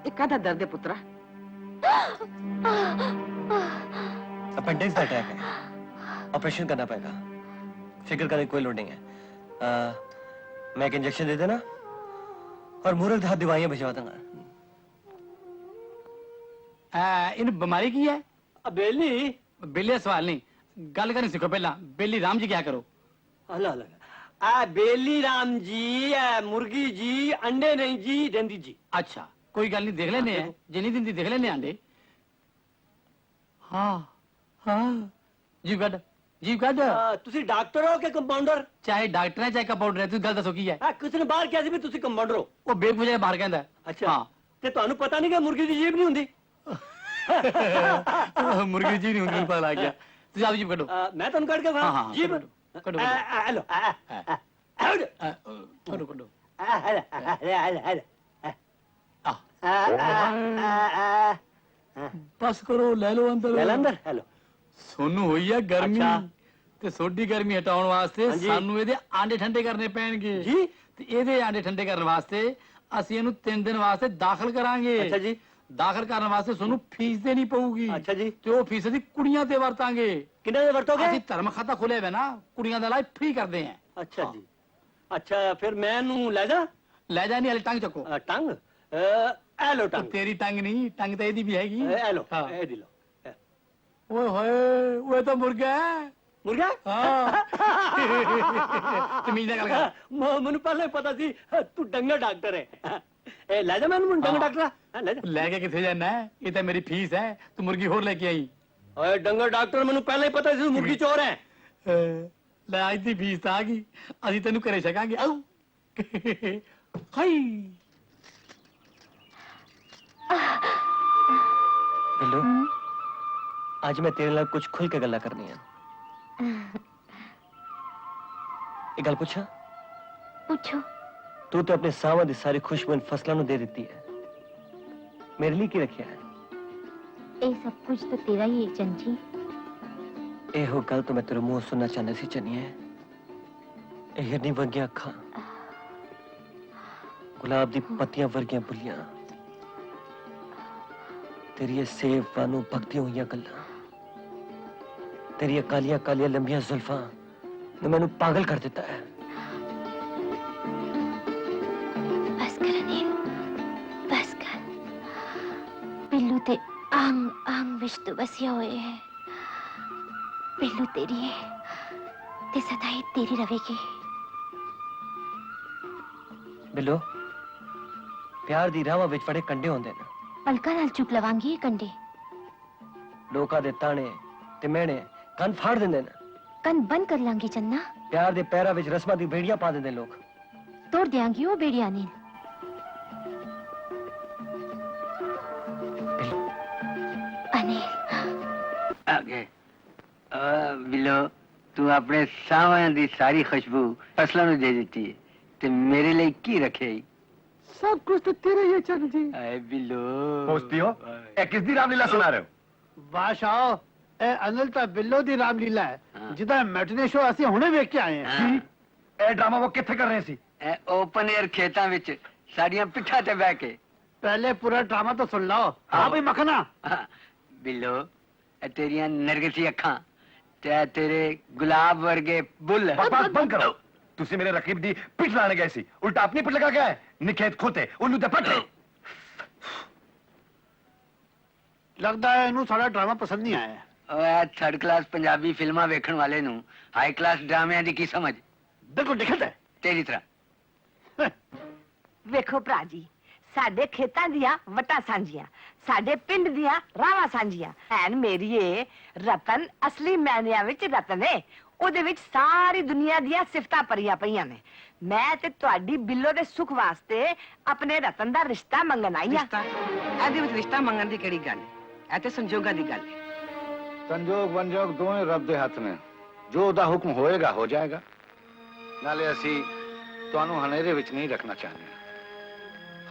एक कादा दर्द है पुत्रा? अपेंडिक्स का अटैक है, ऑपरेशन करना पड़ेगा। फिक्र करने की कोई लोड नहीं है। मैं एक इंजेक्शन दे देना और मुहूर्त हाथ दवाइयां भिजवा दूंगा। ਇਹਨੂੰ ਬਿਮਾਰੀ ਕੀ ਹੈ? बेली ਬਿੱਲੇ ਸਵਾਲ ਨਹੀਂ, ਗੱਲ ਕਰਨੀ ਸਿੱਖੋ ਪਹਿਲਾਂ। ਬੇਲੀ ਰਾਮ ਜੀ ਕਿਆ ਕਰੋ? अल्लाह अल्लाह बेली राम जी मुर्गी जी अंडे नहीं जी देंदी जी। ਅੱਛਾ ਕੋਈ ਗੱਲ ਨਹੀਂ, ਦੇਖ ਲੈਨੇ ਆ। ਜਿੰਨੀ ਦਿਨ ਦੀ ਦੇਖ ਲੈਨੇ ਆਂਡੇ। ਹਾਂ ਹਾਂ ਜੀ ਗੱਡ ਜੀ ਗੱਡ। ਤੁਸੀਂ ਡਾਕਟਰ ਹੋ ਕਿ ਕੰਪਾਊਂਡਰ? ਚਾਹੇ ਡਾਕਟਰ ਹੈ ਚਾਹੇ ਕੰਪਾਊਂਡਰ ਹੈ, ਤੁਸੀਂ ਗੱਲ ਦੱਸੋ ਕੀ ਹੈ? ਕਿਸੇ ਨੇ ਬਾਹਰ ਕਿਹਾ ਸੀ ਵੀ ਤੁਸੀਂ ਕੰਪਾਊਂਡਰ ਹੋ। ਉਹ ਬੇਵਜ੍ਹਾ ਬਾਹਰ ਕਹਿੰਦਾ। ਅੱਛਾ ਤੇ ਤੁਹਾਨੂੰ ਪਤਾ ਨਹੀਂ ਕਿ ਮੁਰਗੀ ਦੀ ਜੀਭ ਨਹੀਂ ਹੁੰਦੀ? ਹਾਂ ਮੁਰਗੀ ਜੀ ਨਹੀਂ ਹੁੰਦੀ, ਪਤਾ ਲੱਗ ਗਿਆ। ਤੁਸੀਂ ਆਪ ਜੀ ਕੱਢੋ। ਮੈਂ ਤੁਹਾਨੂੰ ਕੱਢ ਕੇ ਹਾਂ ਹਾਂ ਜੀਭ ਕੱਢੋ ਹੈਲੋ ਕੱਢੋ ਕੱਢੋ। ਬਸ ਕਰੋ, ਲੈ ਲਓ ਅੰਦਰ। ਅੰਦਰ ਹੈਲੋ। ਸੋਨੂੰ ਹੋਈ ਆ ਗਰਮੀ, ਤੇ ਸੋਡੀ ਗਰਮੀ ਹਟਾਉਣ ਵਾਸਤੇ ਹਾਂਜੀ। ਸਾਨੂੰ ਇਹਦੇ ਆਂਡੇ ਠੰਡੇ ਕਰਨੇ ਪੈਣਗੇ ਜੀ। ਤੇ ਇਹਦੇ ਆਂਡੇ ਠੰਡੇ ਕਰਨ ਵਾਸਤੇ ਅਸੀਂ ਇਹਨੂੰ 3 ਦਿਨ ਵਾਸਤੇ ਦਾਖਲ ਕਰਾਂਗੇ। ਅੱਛਾ ਜੀ। ਦਾਖਲ ਕਰਨ ਵਾਸਤੇ ਤੁਹਾਨੂੰ ਫੀਸ ਦੇਣੀ ਪਊਗੀ। ਅੱਛਾ ਜੀ। ਤੇ ਉਹ ਫੀਸ ਅਸੀਂ ਕੁੜੀਆਂ ਤੇ ਵਰਤਾਂਗੇ। ਕਿੰਨੇ ਦੇ ਵਰਤੋਗੇ? ਅਸੀਂ ਧਰਮ ਖਾਤਾ ਖੋਲਿਆ ਹੋਇਆ ਨਾ, ਕੁੜੀਆਂ ਦਾ ਇਲਾਜ ਫ੍ਰੀ ਕਰਦੇ ਆਂ। ਅੱਛਾ ਜੀ। ਅੱਛਾ ਫਿਰ ਮੈਂ ਇਹਨੂੰ ਲੈ ਜਾ? ਲੈ ਜਾ ਨਹੀਂ, ਹਲੇ ਟੰਗ ਚੱਕੋ। ਟੰਗ ਹੈਲੋ ਉਹ ਟੰਗ ਤੇਰੀ ਟੰਗ ਨਹੀਂ, ਟੰਗ ਤਾਂ ਇਹਦੀ ਵੀ ਹੈਗੀ। ਹੈਲੋ ਹਾਂ। ਇਹ ਦੀ ਲੋ। ਓਏ ਹੋਏ, ਉਹ ਤਾਂ ਮੁਰਗਾ ਹੈ। ਮੁਰਗਾ? ਹਾਂ ਤਮੀਜ਼ ਨਾਲ ਗੱਲ ਕਰ। ਮੈਨੂੰ ਪਹਿਲਾਂ ਹੀ ਪਤਾ ਸੀ ਤੂੰ ਡੰਗਾ ਡਾਕਟਰ ਹੈ। ਇਹ ਲੈ ਜਾ ਮੈਨੂੰ ਡੰਗਾ ਡਾਕਟਰ। ਲੈ ਜਾ। ਲੈ ਕੇ ਕਿੱਥੇ ਜਾਣਾ ਹੈ? ਇਹ ਤਾਂ ਮੇਰੀ ਫੀਸ ਹੈ, ਤੂੰ ਮੁਰਗੀ ਹੋਰ ਲੈ ਕੇ ਆਈ। ਓਏ ਡੰਗਾ ਡਾਕਟਰ, ਮੈਨੂੰ ਪਹਿਲਾਂ ਹੀ ਪਤਾ ਸੀ ਤੂੰ ਮੁਰਗੀ ਚੋਰ ਹੈ। ਲੈ ਅੱਜ ਦੀ ਫੀਸ ਤਾਂ ਆ ਗਈ, ਅਸੀਂ ਤੈਨੂੰ ਘਰੇ ਛਕਾਂਗੇ। ਆਉ ਹਾਈ ਬਿੱਲੂ, ਅੱਜ ਮੈਂ ਤੇਰੇ ਨਾਲ ਕੁਝ ਖੁੱਲ ਕੇ ਗੱਲਾਂ ਕਰਨੀਆਂ। ਇਹ ਗੱਲ ਪੁੱਛਾਂ? पूछो। ਤੂੰ ਤੇ ਆਪਣੇ ਸਾਵਾਂ ਦੀ ਸਾਰੀ ਖੁਸ਼ਬੂ ਫਸਲਾਂ ਨੂੰ ਦੇ ਦਿੱਤੀ ਹੈ, ਮੇਰੇ ਲਈ ਕੀ ਰੱਖਿਆ ਹੈ? ये सब कुछ तो तेरा ही है चंची। ਇਹੋ ਗੱਲ ਤੋਂ ਮੈਂ ਤੇਰੇ ਮੂੰਹ ਸੁਣਨਾ ਚਾਹੁੰਦਾ ਸੀ ਚੰਨੀਏ। ਇਹ ਹਿਰਨੀ ਵਰਗੀਆਂ ਅੱਖਾਂ, ਗੁਲਾਬ ਦੀ ਪੱਤੀਆਂ ਵਰਗੀਆਂ ਬੁੱਲੀਆਂ, ਤੇਰੀ ਇਹ ਸੇਬ ਵਾਂਗੂ ਭਗਤੀਆਂ ਹੋਈਆਂ ਗੱਲਾਂ, ਤੇਰੀਆਂ ਕਾਲੀਆਂ ਕਾਲੀਆਂ ਲੰਬੀਆਂ ਜ਼ੁਲਫਾਂ ਨੇ ਮੈਨੂੰ ਪਾਗਲ ਕਰ ਦਿੱਤਾ ਹੈ। बस कर अनिल, बस कर। बिल्लू ते आंग आंग विच तो बसिया हुए है। बिल्लू तेरी है ते सदाई तेरी रहेगी। ਬਿੱਲੋ, ਪਿਆਰ ਦੀ ਰਾਹਾਂ ਵਿੱਚ ਬੜੇ ਕੰਡੇ ਹੁੰਦੇ ਨੇ। पलका नाल चुक लवांगी ये कंडे। ਲੋਕਾਂ ਦੇ ਤਾਣੇ ਤੇ ਮਿਹਣੇ ਕੰਨ ਫਾੜ ਦਿੰਦੇ ਨੇ। कन बंद कर लांगी चन्ना। ਪਿਆਰ ਦੇ ਪੈਰਾਂ ਵਿੱਚ ਰਸਮਾਂ ਦੀ ਬੇੜੀਆਂ ਪਾ ਦਿੰਦੇ ਲੋਕ। तोड़ दियांगी वो बेड़ी अनिल। बिलो तू अपने सावं दी सारी खुशबू फसलों ਨੂੰ ਦੇ ਦਿੱਤੀ ਹੈ ਤੇ ਮੇਰੇ ਲਈ ਕੀ ਰੱਖਿਆ ਈ सब कुछ तो तेरा ही है चंद जी। ਆਏ ਬਿਲੋ पोस्ती हो ए किस दी रामलीला सुना रहे हो बादशाह ए अनिल ता बिल्लो दी रामलीला है हाँ। जिदा मैटने शो ਅਸੀਂ ਹੁਣੇ ਵੇਖ ਕੇ ਆਏ हैं। ਹਾਂ ए ड्रामा वो किथे कर रहे सी ਇਹ ਓਪਨ 에ਅਰ ਖੇਤਾਂ ਵਿੱਚ ਸਾਡੀਆਂ ਪਿੱਠਾਂ ਤੇ ਬਹਿ ਕੇ पहले पूरा ड्रामा तो सुन लो। हाँ भाई मखना ਹਾਂ, ਬਿੱਲੋ ਇਹ ਤੇਰੀਆਂ ਨਰਗਸੀ ਅੱਖਾਂ ਤੇ ਇਹ ਤੇਰੇ ਗੁਲਾਬ ਵਰਗੇ ਬੁੱਲ बकवास बंद करो तुसी मेरे रकीब दी पिट लाने गए सी उल्टा अपनी पिट लगा गया है निखेत खोते उल्लू दे पटे लगता है इन्हों सारा ड्रामा पसंद नहीं आया है। ਓਏ ਥਰਡ ਕਲਾਸ ਪੰਜਾਬੀ ਫਿਲਮਾਂ ਵੇਖਣ ਵਾਲੇ ਨੂੰ ਹਾਈ ਕਲਾਸ ਡਰਾਮਿਆਂ ਦੀ ਕੀ ਸਮਝ बिल्कुल दिखत है। ਤੇਰੀ ਤਰ੍ਹਾਂ ਵੇਖੋ ਭਰਾ ਜੀ ਸਾਡੇ ਖੇਤਾਂ ਦੀਆਂ ਵਟਾਂ ਸਾਂਝੀਆਂ ਸਾਡੇ ਪਿੰਡ ਦੀਆਂ ਰਾਵਾਂ ਸਾਂਝੀਆਂ ਐਨ ਮੇਰੀਏ ਰਤਨ ਅਸਲੀ ਮਾਇਨਿਆਂ ਵਿੱਚ ਰਤਨ ਹੈ ਉਹਦੇ ਵਿੱਚ ਸਾਰੀ ਦੁਨੀਆ ਦੀਆਂ ਸਿਫਤਾਂ ਭਰੀਆਂ ਪਈਆਂ ਨੇ ਮੈਂ ਤੇ ਤੁਹਾਡੀ ਬਿੱਲੋ ਦੇ ਸੁੱਖ ਵਾਸਤੇ ਆਪਣੇ ਰਤਨ ਦਾ ਰਿਸ਼ਤਾ ਮੰਗਣ ਆਈ ਹਾਂ ਇਹਦੇ ਵਿੱਚ ਰਿਸ਼ਤਾ ਮੰਗਣ ਦੀ ਕਿਹੜੀ ਗੱਲ ਹੈ ਇਹ ਤੇ ਸੰਜੋਗਾਂ ਦੀ ਗੱਲ ਹੈ संजोग वंजोग दोवें रब दे हथ में जो ਉਹਦਾ ਹੁਕਮ ਹੋਏਗਾ ਹੋ ਜਾਏਗਾ ਨਾਲੇ ਅਸੀਂ ਤੁਹਾਨੂੰ ਹਨੇਰੇ ਵਿੱਚ ਨਹੀਂ ਰੱਖਣਾ ਚਾਹੁੰਦੇ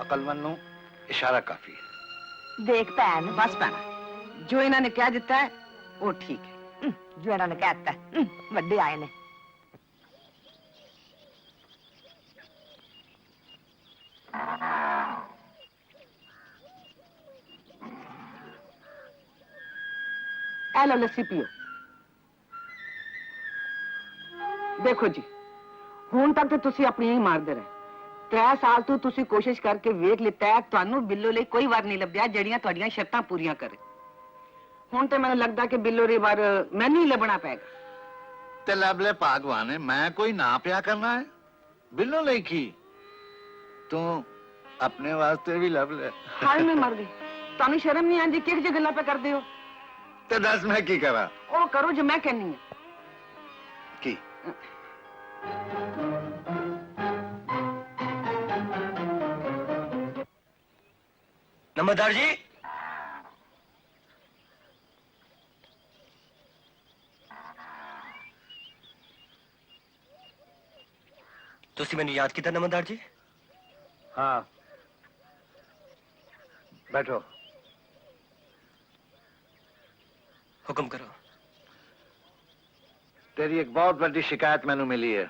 ਅਕਲਮੰਦ ਨੂੰ ਇਸ਼ਾਰਾ ਕਾਫੀ ਹੈ ਦੇਖ ਭੈਣ ਬਸ ਭੈਣਾ ਜੋ ਇਹਨਾਂ ਨੇ ਕਹਿ ਦਿੱਤਾ ਹੈ ਉਹ ਠੀਕ ਹੈ ਜੋ ਇਹਨਾਂ ਨੇ ਕਹਿਤਾ ਵੱਡੇ ਆਏ ਨੇ ਇਹ ਲਓ ਲੱਸੀ ਪੀਓ ਦੇਖੋ ਜੀ ਹੁਣ ਤੱਕ ਤੇ ਤੁਸੀਂ ਆਪਣੀਆਂ ਹੀ ਮਾਰਦੇ ਰਹੇ 3 ਸਾਲ ਤੋਂ ਤੁਸੀਂ ਕੋਸ਼ਿਸ਼ ਕਰਕੇ ਵੇਖ ਲਿੱਤਾ ਹੈ ਤੁਹਾਨੂੰ ਬਿੱਲੋ ਲਈ ਕੋਈ ਵਾਰ ਨਹੀਂ ਲੱਭਿਆ ਜਿਹੜੀਆਂ ਤੁਹਾਡੀਆਂ ਸ਼ਰਤਾਂ ਪੂਰੀਆਂ ਕਰੇ ਹੁਣ ਤੇ ਮੈਨੂੰ ਲੱਗਦਾ ਕਿ ਬਿੱਲੋ ਦੀ ਵਾਰ ਮੈਨੂੰ ਹੀ ਲੱਭਣਾ ਪਏਗਾ ਤੇ ਲੱਭ ਲੈ ਭਗਵਾਨ ਮੈਂ ਕੋਈ ਨਾ ਪਿਆ ਕਰਨਾ ਹੈ ਬਿੱਲੋ ਲਈ ਕੀ ਤੂੰ ਆਪਣੇ ਵਾਸਤੇ ਵੀ ਲੱਭ ਲੈ ਹਾਏ ਮੈਂ ਮਰ ਗਈ ਤੁਹਾਨੂੰ ਸ਼ਰਮ ਨਹੀਂ ਆਉਂਦੀ ਕਿਹੋ ਜਿਹੀ ਗੱਲਾਂ ਪੇ ਕਰਦੇ ਹੋ ਤੇ ਦੱਸ ਮੈਂ ਕੀ ਕਰਾਂ ਉਹ ਕਰੋ ਜੋ ਮੈਂ ਕਹਿੰਨੀ ਹਾਂ ਕੀ नंबरदार जी ਤੁਸੀਂ ਮੈਨੂੰ ਯਾਦ ਕੀਤਾ ਨੰਬਰਦਾਰ ਜੀ हाँ बैठो हुक्म करो तेरी एक बहुत बड़ी शिकायत मैंने मिली है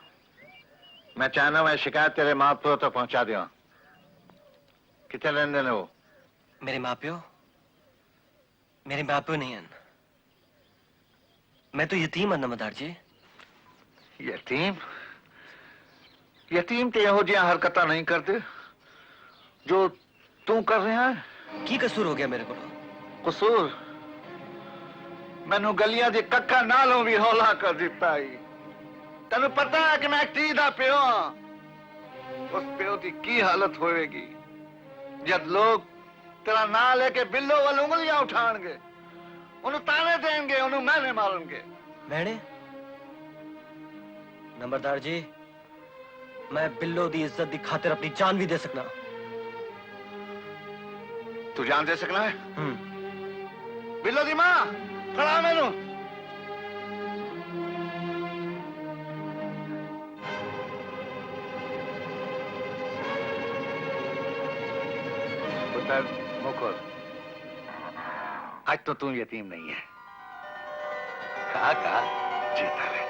मैं चाहना मैं शिकायत तेरे माँ प्यो तक पहुंचा दिया कितने लेन देन है वो मेरे माँ प्यो नहीं हैं मैं तो यतीम हूं नंबरदार जी यतीम यतीम तो यहो जिहा हरकत नहीं करते जो तू कर रहा है की कसूर हो गया मेरे को कसूर मैनू गलियां दी कक्का नालों भी हौला कर दिता ही तेन पता है कि मैं धी दा प्यो हाँ उस प्यो की की हालत होएगी जब लोग तेरा ना लेके बिल्लो वाल उंगलियां उठाएंगे उन्हें ताने देंगे उन्हें मैंने मारूंगे मैंने नंबरदार जी मैं बिल्लो दी इज्जत दी खातिर अपनी जान भी दे सकना तू जान दे सकना है बिल्लो दी मां खड़ा मैनू पुत्र मुकुर आज तो तू यतीम नहीं है कहा जीता रहे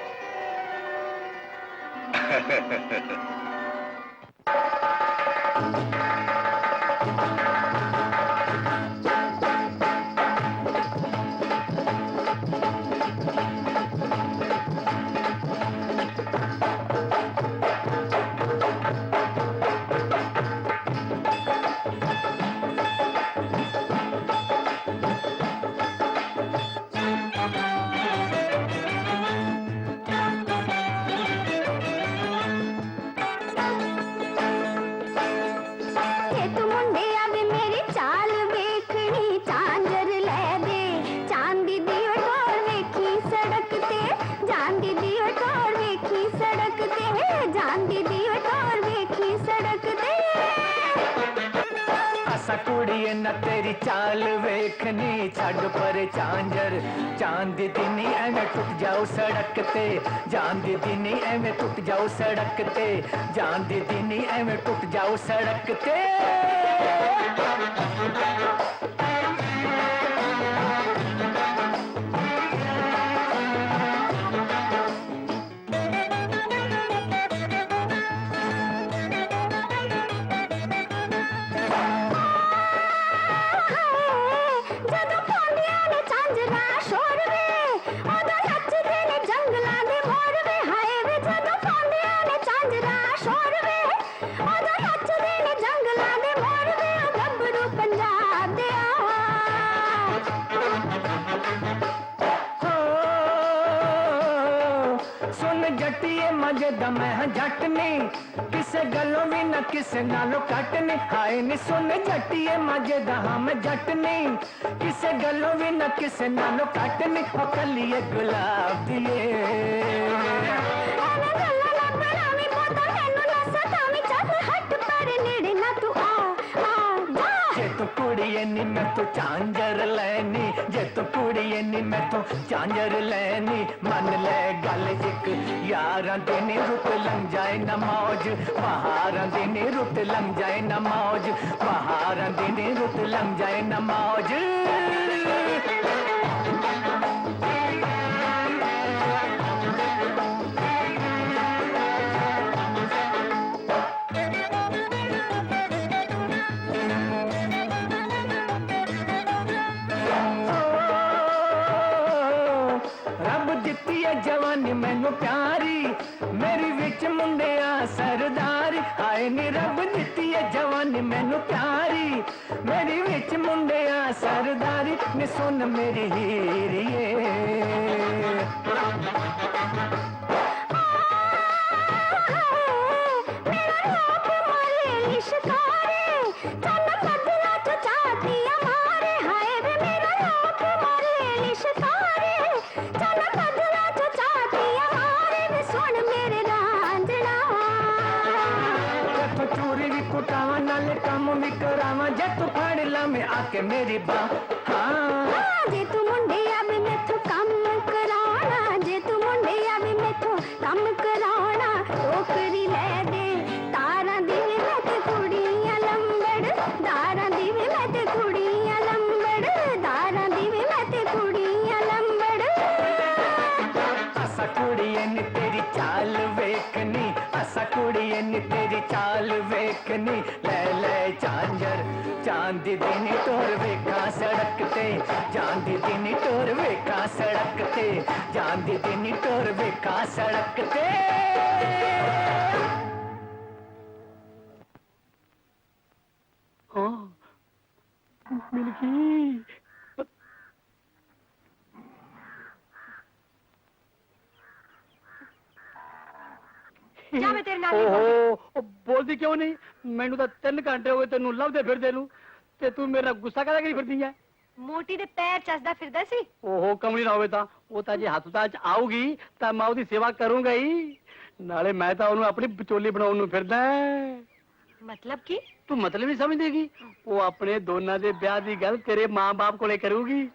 तेरी चाल वेखनी छड़ पर झांझर चांद दी दिनी एवें टुट जाओ सड़क ते जान दी दिनी एवें टुट जाओ सड़क ते जान दी दिनी एवें टुट जाओ सड़क ते ਜਦੋਂ ਪਾਉਂਦੀਆਂ ਨੇ ਝਾਂਜਰਾਂ ਸ਼ੋਰ ਵੇ ਉਦੋਂ ਨੱਚਦੇ ਨੇ ਜੰਗਲਾਂ ਦੇ ਮੋਰ ਵੇ ਹਾਏ ਵੇ ਜਦੋਂ ਪਾਉਂਦੀਆਂ ਨੇ ਝਾਂਜਰਾਂ ਸ਼ੋਰ ਵੇ ਉਦੋਂ ਨੱਚਦੇ ਨੇ ਜੰਗਲਾਂ ਦੇ ਮੋਰ ਵੇ ਉਹ ਗੱਭਰੂ ਪੰਜਾਬ ਦੇ ਆ सुन जटिए मजे दा मैं हां जट नहीं किसे गलों भी न किसे नालों कट नहीं हाय नी सुन जटिए मजे दा हां मैं जट नहीं किसे गलों भी न किसे नालों कट नहीं ओ कलिए गुलाब दिए ਐਵੇਂ ਗੱਲਾਂ ਨਾ ਬਣਾਵੀਂ ਪੋਤਾ ਮੈਨੂੰ ਨਾ ਸਤਾਵੀਂ ਚੱਲ ਹੱਟ ਪਰ ਨੇੜੇ ਨਾ ਤੂੰ ਆ ਜਾ जे तू कुड़िए नी मैं तू झांझर लैनी जे तू कुड़िए नी मैं तू झांझर लैनी मन ले गल जिक यारां दिन रुत लंघ जाए न मौज बहारां दिन रुत लंघ जाए न मौज बहारां दिन रुत लंघ जाए न मौज रब दित्ती है जवानी मैनू प्यारी मेरी विच मुंडिया सरदारी हाय नी रब दित्ती है जवानी मैनू प्यारी मेरी विच मुंडिया सरदारी नी सुन मेरी हीरिए मेरा लोक मारे लिशकारे चल बदला तू चाहतिया मारे हाय वे मेरा लोक मारे लिशकारे चल बदला तू चाहतिया मारे वे सुन मेरे रांझना तू चूरी भी कुटावा नाले काम भी करावा जे तू फड़ ला मैं आके मेरी बा हाँ जे तू मुंडिया भी मैथों कम कराना जे तू मुंडिया भी मैथों कम कराना टोकरी ले दे तारा दी वे मैं ते कुड़ियां लंबड़ दारा दी वे मैं ते कुड़ियां लंबड़ दारा दी वे मैं ते कुड़ियां लंबड़ असा कुड़िए नी तेरी चाल वेखनी असा कुड़िए नी तेरी चाल वेखनी ले ले झांझर चांदी दिनी टोर वेखा सड़क ते चांदी दिनी टोर वेखा सड़क ते चांदी दिनी टोर वेखा सड़क ते ਜਾ ਮੈਂ ਤੇਰੇ ਨਾਲ ਨਹੀਂ ਬੋਲਦੀ। ਓਹ ਬੋਲਦੀ ਕਿਉਂ ਨਹੀਂ ਮੈਨੂੰ ਤਾਂ 3 ਘੰਟੇ ਹੋ ਗਏ ਤੈਨੂੰ ਲੱਭਦੇ ਫਿਰਦੇ ਨੂੰ ਤੇ ਤੂੰ ਮੇਰੇ ਨਾਲ ਗੁੱਸਾ ਕਾਹਦਾ ਕਰੀ ਫਿਰਦੀ ਐ ਮੋਟੀ ਦੇ ਪੈਰ ਚੱਸਦਾ ਫਿਰਦਾ ਸੀ ਓਹੋ ਕਮਲੀ ਨਾ ਹੋਵੇ ਤਾਂ ਉਹ ਤਾਂ ਜੇ ਹਸਪਤਾਲ ਚ ਆਊਗੀ ਤਾਂ ਮੈਂ ਉਹਦੀ ਸੇਵਾ ਕਰੂੰਗਾ ਹੀ ਨਾਲੇ ਮੈਂ ਤਾਂ ਉਹਨੂੰ ਆਪਣੀ ਵਿਚੋਲੀ ਬਣਾਉਣ ਨੂੰ ਫਿਰਦਾ ਮਤਲਬ ਕੀ ਤੂੰ ਮਤਲਬ ਨਹੀਂ ਸਮਝਦੇਗੀ ਉਹ ਆਪਣੇ ਦੋਨਾਂ ਦੇ ਵਿਆਹ ਦੀ ਗੱਲ ਤੇਰੇ ਮਾਂ-ਬਾਪ ਕੋਲੇ ਕਰੂਗੀ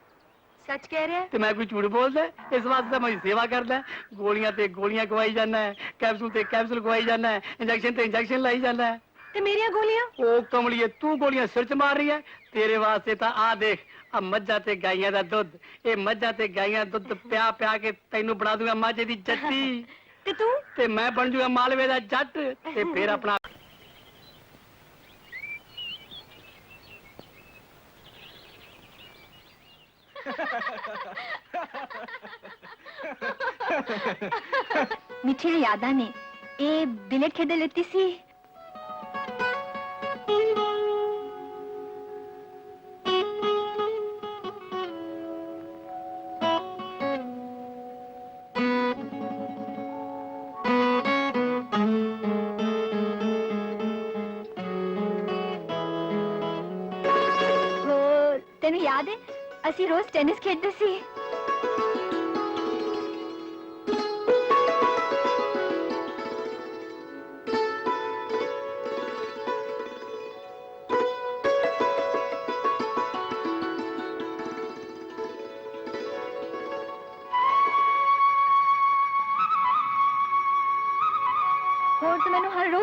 ਸੱਚ ਕਹਿ ਰਿਹਾ ਤੇ ਮੈਂ ਕੋਈ ਝੂਠ ਬੋਲਦਾ ਇਸ ਵਾਸਤੇ ਤਾਂ ਮੈਂ ਸੇਵਾ ਕਰਦਾ ਗੋਲੀਆਂ ਤੇ ਗੋਲੀਆਂ ਖਵਾਈ ਜਾਂਦਾ ਕੈਪਸੂਲ ਤੇ ਕੈਪਸੂਲ ਖਵਾਈ ਜਾਂਦਾ ਇੰਜੈਕਸ਼ਨ ਤੇ ਇੰਜੈਕਸ਼ਨ ਲਾਈ ਜਾਂਦਾ ਤੇ ਮੇਰੀਆਂ ਗੋਲੀਆਂ ਉਹ ਕਮਲੀਏ ਤੂੰ ਗੋਲੀਆਂ ਸਿਰ ਚ ਮਾਰ ਰਹੀ ਹੈ ਤੇਰੇ ਵਾਸਤੇ ਤਾਂ ਆ ਦੇਖ ਆ ਮੱਝਾਂ ਤੇ ਗਾਈਆਂ ਦਾ ਦੁੱਧ ਇਹ ਮੱਝਾਂ ਤੇ ਗਾਈਆਂ ਦੁੱਧ ਪਿਆ ਪਿਆ ਕੇ ਤੈਨੂੰ ਬਣਾ ਦੂੰਗਾ ਮਾਝੇ ਦੀ ਜੱਟੀ ਤੇ ਤੂੰ ਤੇ ਮੈਂ ਬਣ ਜੂਗਾ ਮਾਲਵੇ ਦਾ ਜੱਟ ਤੇ ਫੇਰ ਆਪਣਾ ਮਿੱਠੀਆਂ ਯਾਦਾਂ ਨੇ ਇਹ ਬਿਲਟ ਖੇਡ ਲੈਤੀ ਸੀ ਤੈਨੂੰ ਯਾਦ ਹੈ ਅਸੀਂ ਰੋਜ਼ ਟੈਨਿਸ ਖੇਡਦੇ ਸੀ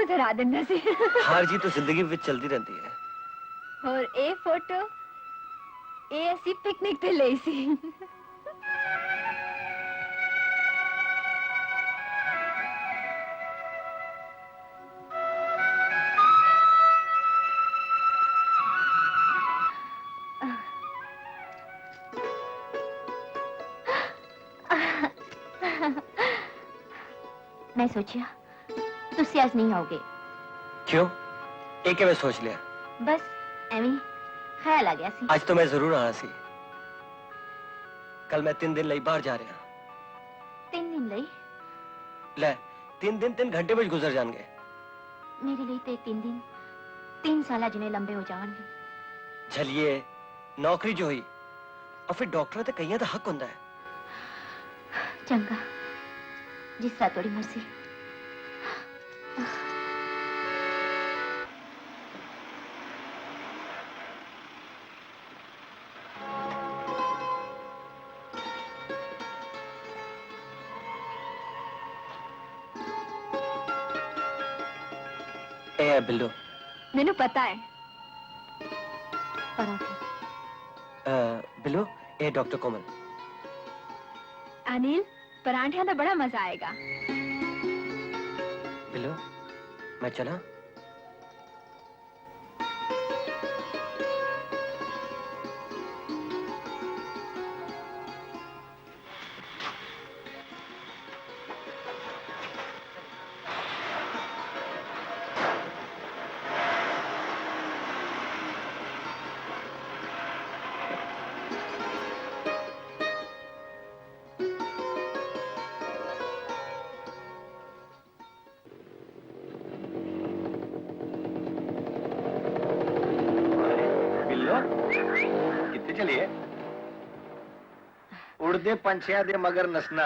उधर आ देना सी हार जी तो जिंदगी में चलती रहती है। और ए फोटो ए ऐसी पिकनिक पे ले सी मैं सोचिया तुसी आज नहीं आओगे। क्यों? एक मैं सोच लिया। बस एवं ख्याल आ गया सी। आज तो मैं जरूर आना सी। कल मैं 3 दिन ਲਈ बाहर जा रहा। 3 दिन ਲਈ? ले 3 दिन 3 घंटे में गुजर जाएंगे। मेरे लिए तो 3 दिन 3 साल जिन्हें लंबे हो जाएंगे। चलिए नौकरी जो हुई और फिर डॉक्टर तो कहीं तो हक होता है। चंगा जिस सा थोड़ी मर्जी। ए बिल्लो मैंने पता है। पराठे। बिल्लो ए डॉक्टर कोमल। अनिल पराठे का बड़ा मजा आएगा। बिल्लो मैं चला। कितने चलिए उड़दे पंछियां दे मगर नसना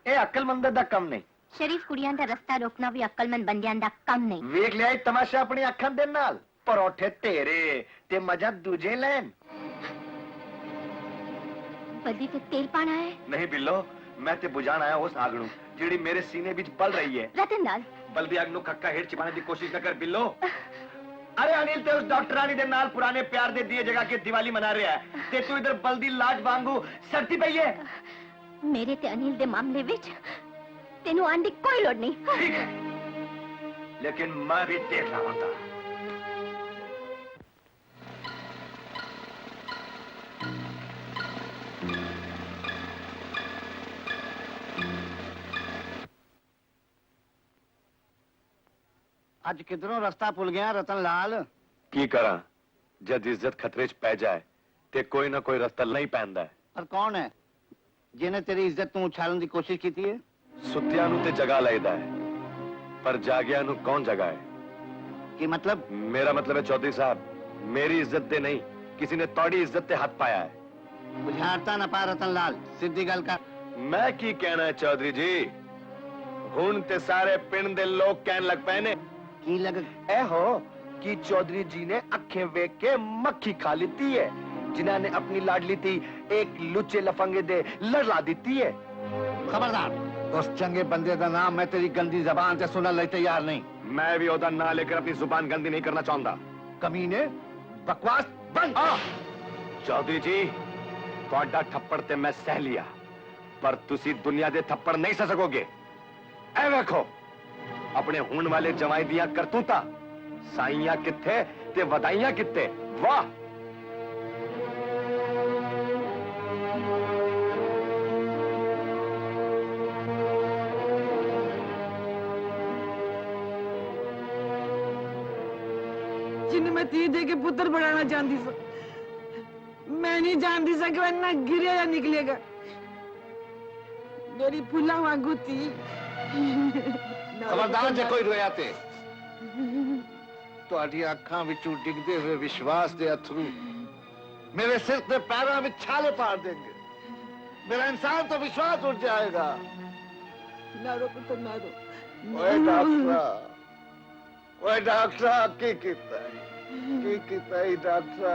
ए अक्लमंद दा कम नहीं। शरीफ कुड़ियां दा रास्ता रोकना भी अक्लमंद बंदियां दा कम नहीं। वेख लिया तमाशा अपनी अखां दे नाल। परोठे तेरे ते मजा दूजे लैन। बदी ते तेल पाना है। नहीं बिल्लो मैं ते बुझाण आया उस आग नूं जेड़ी मेरे सीने विच बल रही है। रतन लाल बलदी आग नूं खक्का हेठ छिपाने दी कोशिश न कर बिल्लो। अरे अनिल ते उस डॉक्टरानी दे नाल पुराने प्यार दे दिए जगह के दिवाली मना रहा है ते तू इधर बल्दी लाज वांगू सरती पई है। मेरे ते अनिल दे मामले विच तेनू आने दी कोई लोड़ नहीं। ठीक है लेकिन मैं भी देख रहा होता। ਅੱਜ ਕਿਧਰੋਂ ਰਸਤਾ ਭੁੱਲ ਗਿਆ ਰਤਨ ਲਾਲ। की करा जद इज्जत खतरे च पै जाए ते कोई ना कोई रस्ता नहीं पैंदा है। ਪਰ ਕੌਣ ਹੈ ਜਿਹਨੇ ਤੇਰੀ ਇੱਜ਼ਤ ਨੂੰ ਉਛਾਲਣ ਦੀ ਕੋਸ਼ਿਸ਼ ਕੀਤੀ ਹੈ? सुत्तियां नूं ते जगा लईदा है पर जागिया नूं कौन जगाए? ਕੀ मतलब? मेरा मतलब है चौधरी साहब मेरी इज्जत दे नहीं किसी ने तोड़ी इज्जत ते हाथ पाया है। बुझारता ना पा रतन लाल सिद्धि गल कर। मैं की कहना है चौधरी जी हुण ते सारे पिंड दे लोग कहन लग पए ने की लग ए हो कि चौधरी जी ने अखें वेख के मक्खी खा लीती है जिन्हों ने अपनी लाडली थी एक लुच्चे लफंगे दे लड़ला दी है। खबरदार उस चंगे बंदे का नाम मैं तेरी गंदी जबान से सुनने लिए तैयार नहीं। मैं भी ओदा ना लेकर अपनी जुबान गंदी नहीं करना चाहता। कमीने बकवास बंद। चौधरी जी ਤੁਹਾਡਾ थप्पड़ ते मैं सह लिया पर तुसी दुनिया दे थप्पड़ नहीं सह सकोगे। ए वेखो अपने हुण वाले जवाई दियां करतूता साइयां किथे ते वदाइयां किथे। वाह जिन्हें मैं धी दे के पुत्र बनाना चाहती सा मैं नहीं जानती सा कि वह ना गिरे या निकलेगा। मेरी फुला वांगू थी। खबरदार जे कोई रोया ते ਤੁਹਾਡੀ ਅੱਖਾਂ ਵਿੱਚੋਂ ਡਿੱਗਦੇ ਹੋਏ ਵਿਸ਼ਵਾਸ ਦੇ ਅਥਰੂ मेरे सिर पे पैरों में छाले पार देंगे। मेरा इंसान तो विश्वास उठ जाएगा। ना रो पुत्र ना रो। ओए डॉक्टर की कीता है डॉक्टर।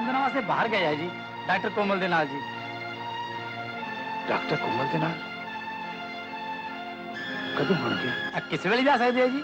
दिनों वास्ते बाहर गया है जी, डॉक्टर कोमल दे नाल जी। डॉक्टर कोमल के नाल कदों होणगे? किस वेले जा सकते हैं जी।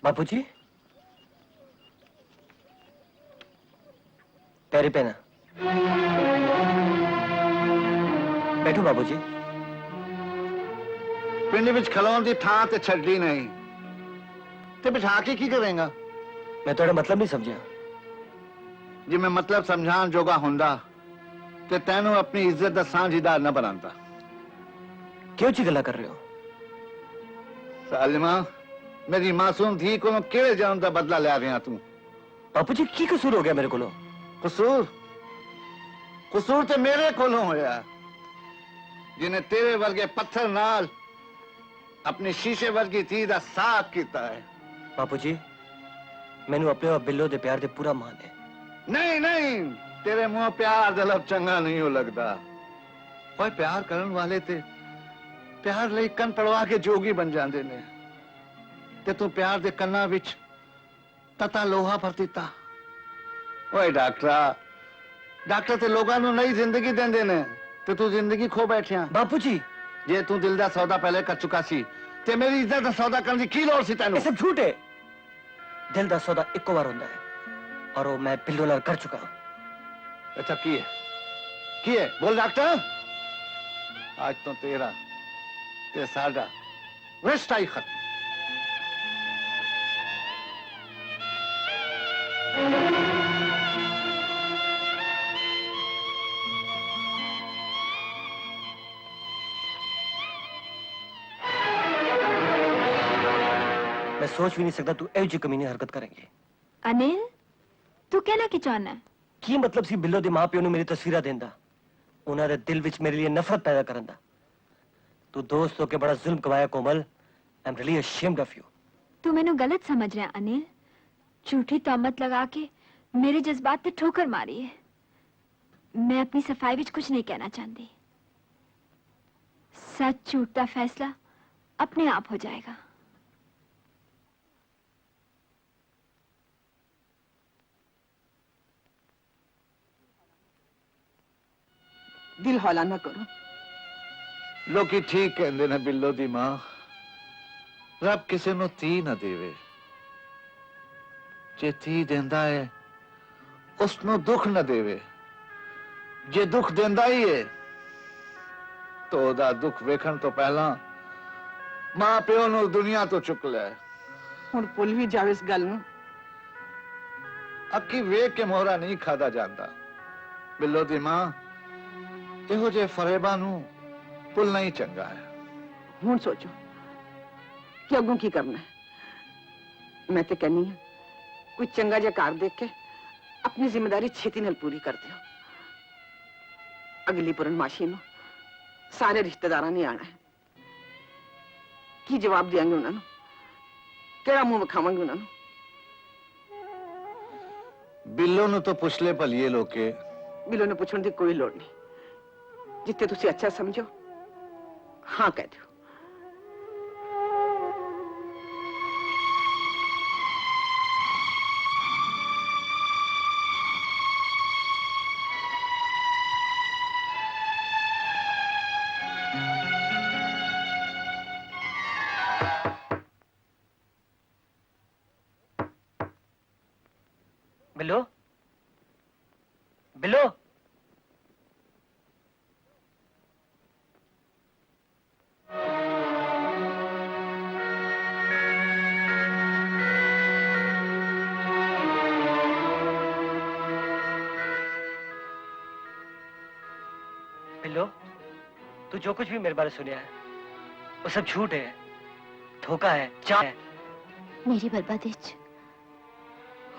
बापूजी, पैरी पहना। बैठो बापूजी। पिंड विच खलोन दी थां ते छड्डी नहीं ते बिठा के की करेगा? मैं थोड़ा मतलब नहीं समझा। जे मैं मतलब समझान जोगा हुंदा ते तैनू अपनी इज्जत दा साझीदार न बनांदा। क्यों ची गल्ला कर रहे हो? सालिमा, मेरी मासूम धी को केड़े जन्म दा बदला ले रहा तू? बापूजी की कसूर हो गया मेरे को? कसूर कसूर ते मेरे कोलों होया, जिन्हें तेरे वर्गे पत्थर नाल अपनी शीशे वर्गी धी दा साफ कीता है। बापूजी, मैनू अपने और बिल्लो दे प्यार दे पूरा मान है। नहीं नहीं, तेरे मुंह प्यार दे लब चंगा नहीं हो लगदा। ओए प्यार करन वाले ते प्यार लई कन पड़वा के जोगी बन जांदे ने, ते तू प्यार दे कन्ना विच तता लोहा भर दिता। ओए डॉक्टर ते लोगां नू नई जिंदगी देंदे ने ते तू जिंदगी खो बैठिया। बापूजी, जे तू दिल दा सौदा पहले कर चुका सी ते मेरी इज्जत दा सौदा करने की लोड़ सी तैनू? ये सब झूठ है। दिल दा सौदा इक्को बार होंदा है और वो मैं बिल्लो नाल कर चुका। अच्छा की है? बोल डॉक्टर। आज तो तेरा ते साडा रिश्ता ही खत्म। मैं सोच भी नहीं सकता तू एहो जी कमीनी हरकत करेंगे। अनिल, तू कहना की चाहना है? की मतलब सी बिल्लो दे मां प्यो नू मेरी तस्वीरां देंदा, उन्हां दे दिल विच मेरे लिए नफरत पैदा करन दा। तू दोस्त होके बड़ा जुल्म कमाया Komal. I am really ashamed of you. तू मैनू गलत समझ रहा है अनिल। झूठी तोहमत लगा के मेरे जज्बात पे ठोकर मारी है। मैं अपनी सफाई विच कुछ नहीं कहना चाहती। सच झूठ का फैसला अपने आप हो जाएगा। दिल हौला ना करो। लोकी ठीक कहंदे ने बिल्लो दी मां, रब किसी नू धी ना देवे। जे धी देंदा है उसनू दुख न देवे। जे दुख देंदा ही है तो ओदा दुख वेखण तो पहला मां प्यो नू दुनिया तो चुक ले। हुण भुल भी जावे इस गल नू। अक्की वेख के मोहरा नहीं खादा जांदा। बिल्लो दी मां, इहो जे फरेबा नू भुलना ही चंगा है। हुण सोचो कि अगों की करना है। मैं तो कहनी है कोई चंगा जिहा घर देख के अपनी जिम्मेदारी छेती नाल पूरी कर दियो। अगली पूर्णमाशी नू सारे रिश्तेदारां ने आना है। की जवाब देंगे उन्होंने? केड़ा मुंह विखावांगे उन्होंने? बिल्लो नू तो पुछ ले भलिए लोके। बिल्लो ने पूछने की कोई लोड़ नहीं। जिथे तुसी अच्छा समझो हाँ कह दो। बिल्लो, बिल्लो, बिल्लो, तू जो कुछ भी मेरे बारे सुनिया है वो सब झूठ है, धोखा है, चाल है। मेरी बर्बादी च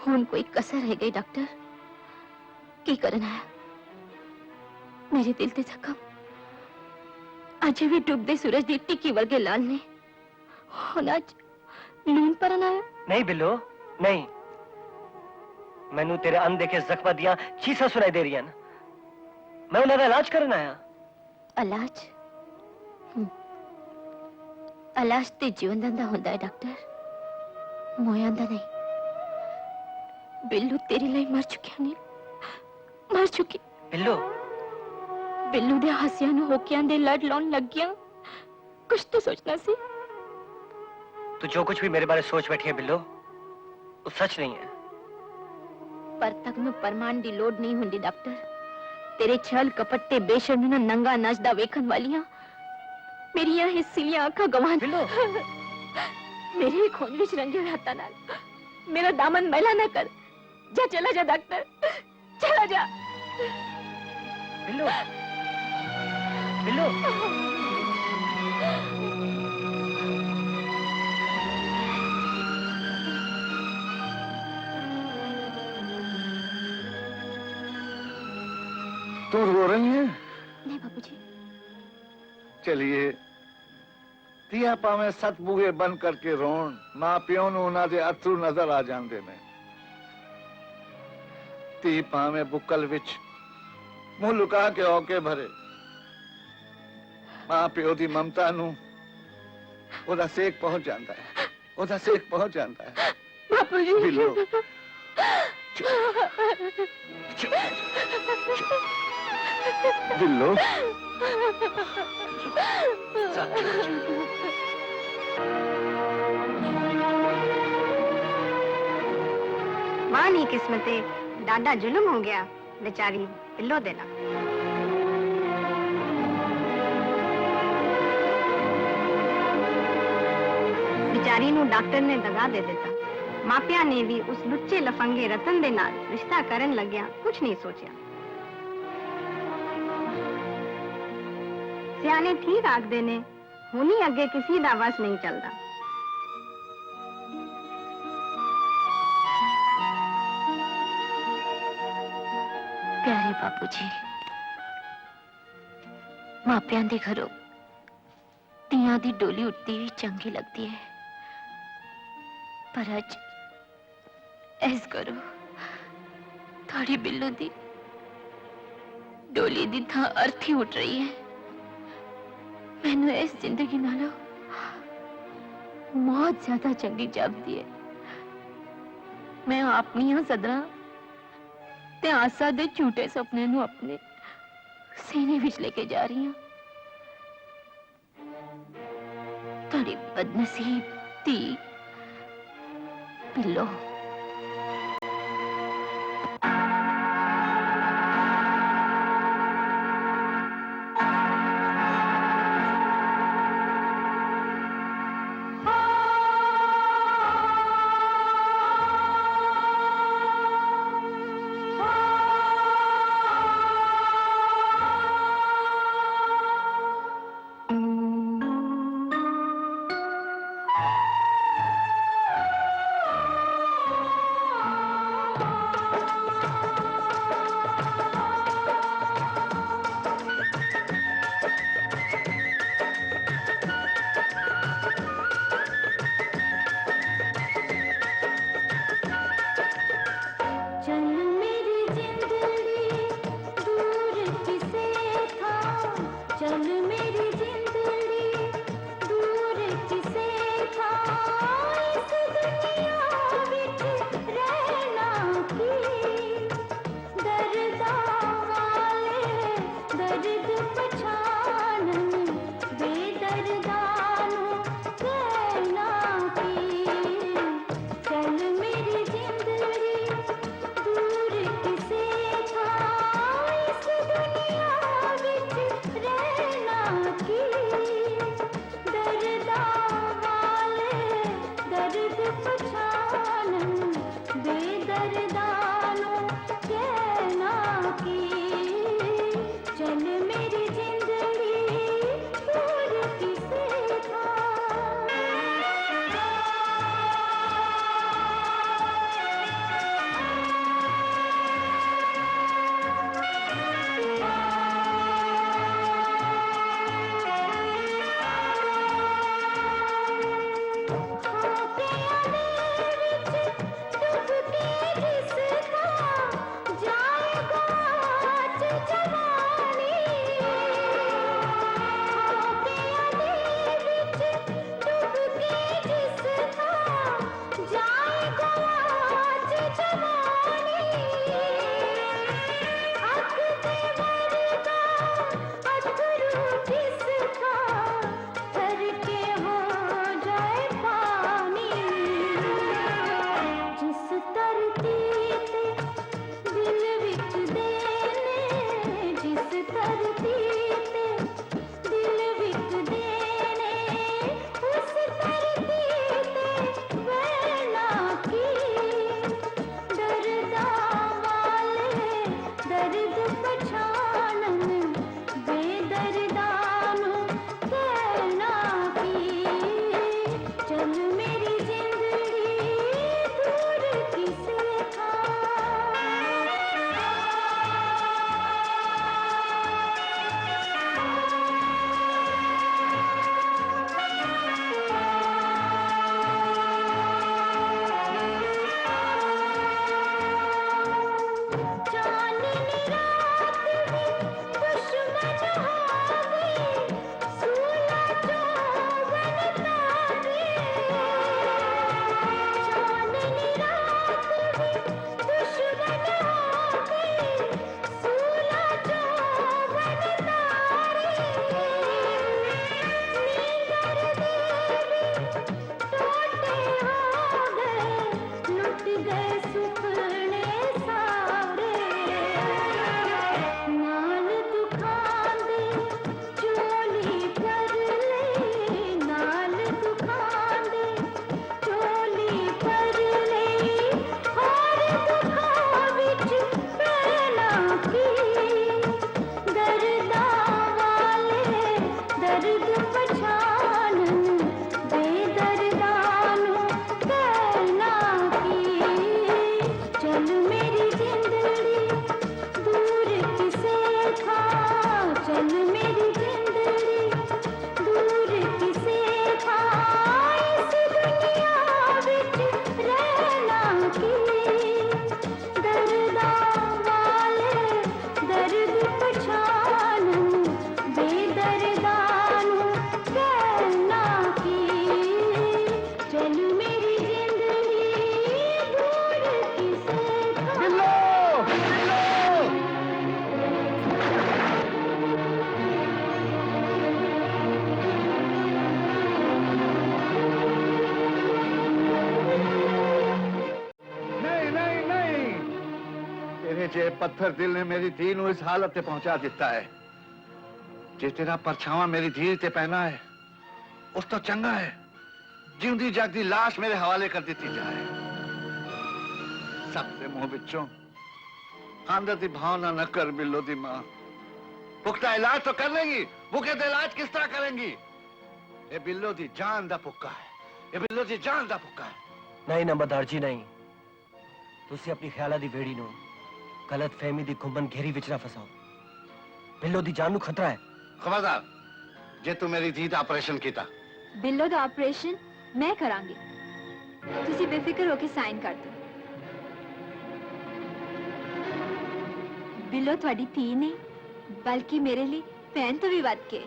हुन कोई कसर रह गई डॉक्टर? की करना है? मेरे दिल ते जख्म अजे भी डूबते सूरज दी टिक्की वर्गे लाल ने हुन अज लून परन आया। नहीं बिल्लो, नहीं। मैनू तेरे अनदेखे जख्मां दियां चीसां सुनाई दे रही ना, मैं उन्हां दा इलाज करन आया। इलाज? इलाज ते जीवन दा हुंदा है डॉक्टर, मोयां दा नहीं। बिल्लू तेरे लिए मर चुकिया ने, मर चुकी। बिल्लो बिल्लू दे हासियां नु होकियां दे लड़ लाउन लग गया। कुछ तो सोचना सी। तू जो कुछ भी मेरे बारे सोच बैठी है बिल्लो, वो सच नहीं है। पर तक नु परमान दी लोड नहीं हुंदी डॉक्टर। तेरे छल कपट ते बेशर्मी नु नंगा नाचदा वेखन वालियां मेरियां हिस्सियां आंखां गवान। बिल्लो मेरे खून विच रंगे हुए हत्थां नाल मेरा दामन मैला ना कर। जा चला जा डॉक्टर, चला जा। बिल्लो बिल्लो तुम रो रही हैं? नहीं बाबूजी। चलिए तिया पावे सत बूहे बंद करके रोन मां प्यो नूं उन्हां दे अथरू नजर आ जांदे ने। धी पावे बुक्कल विच मुंह लुका के औके भरे मां प्यो दी ममता नूं ओदा सेक पहुंच जांदा है, ओदा सेक पहुंच जांदा है। बाबूजी बिल्लो बिल्लो मां नी किस्मते डाडा जुल्म हो गया बेचारी बिल्लो दे नाल। बेचारी नू डॉक्टर ने दगा दे दिता। मापिया ने भी उस लुच्चे लफंगे रतन दे नाल रिश्ता करन लग्या कुछ नहीं सोचा। सियाने ठीक आखदे ने हुनी अगे किसी दा वस नहीं चलदा। प्यारे बाबूजी, मापियां दे घरों तियां दी डोली उठती हुई चंगी लगती है, पर अज ऐस करो थोड़ी बिल्लू दी डोली दी था अर्थी उठ रही है। मैनू इस जिंदगी नालों बहुत ज्यादा चंगी जापदी है। मैं अपनी सदरा ते आसा दे झूठे सपने नू अपने सीने विच लेके जा रही हूं। थोड़ी बदनसीब थी बिल्लो। दर्द पछाणन बेदर्दानू कहना की चल मेरी जिंदड़ी दूर किसे जे पत्थर दिल ने मेरी धी नू इस हालत ते पहुंचा दिता है जे तेरा परछावा मेरी धी ते पहना है उस तो चंगा है जिंदी जागदी लाश मेरे हवाले कर दी जाए सबसे मुंह बिचों आंदर दी भावना न कर बिल्लो दी मां पुख्ता इलाज तो कर लेंगी भूखे ते इलाज किस तरह करेंगी ये बिल्लो दी जान दा पुक्का है ये बिल्लो दी जान दा पुक्का है नहीं नंबरदार जी नहीं तुसी अपनी ख्याला दी बेड़ी नू गलत फहमी दी घुमन घेरी विच ना फसाओ बिल्लो दी जान नू खतरा है खबरदार जे तू मेरी धी दा ऑपरेशन कीता बिल्लो दा ऑपरेशन मैं करांगी तुसी बेफिक्र होके साइन कर दो बिल्लो थोड़ी थी नहीं बल्कि मेरे लिए भैन तो भी वध के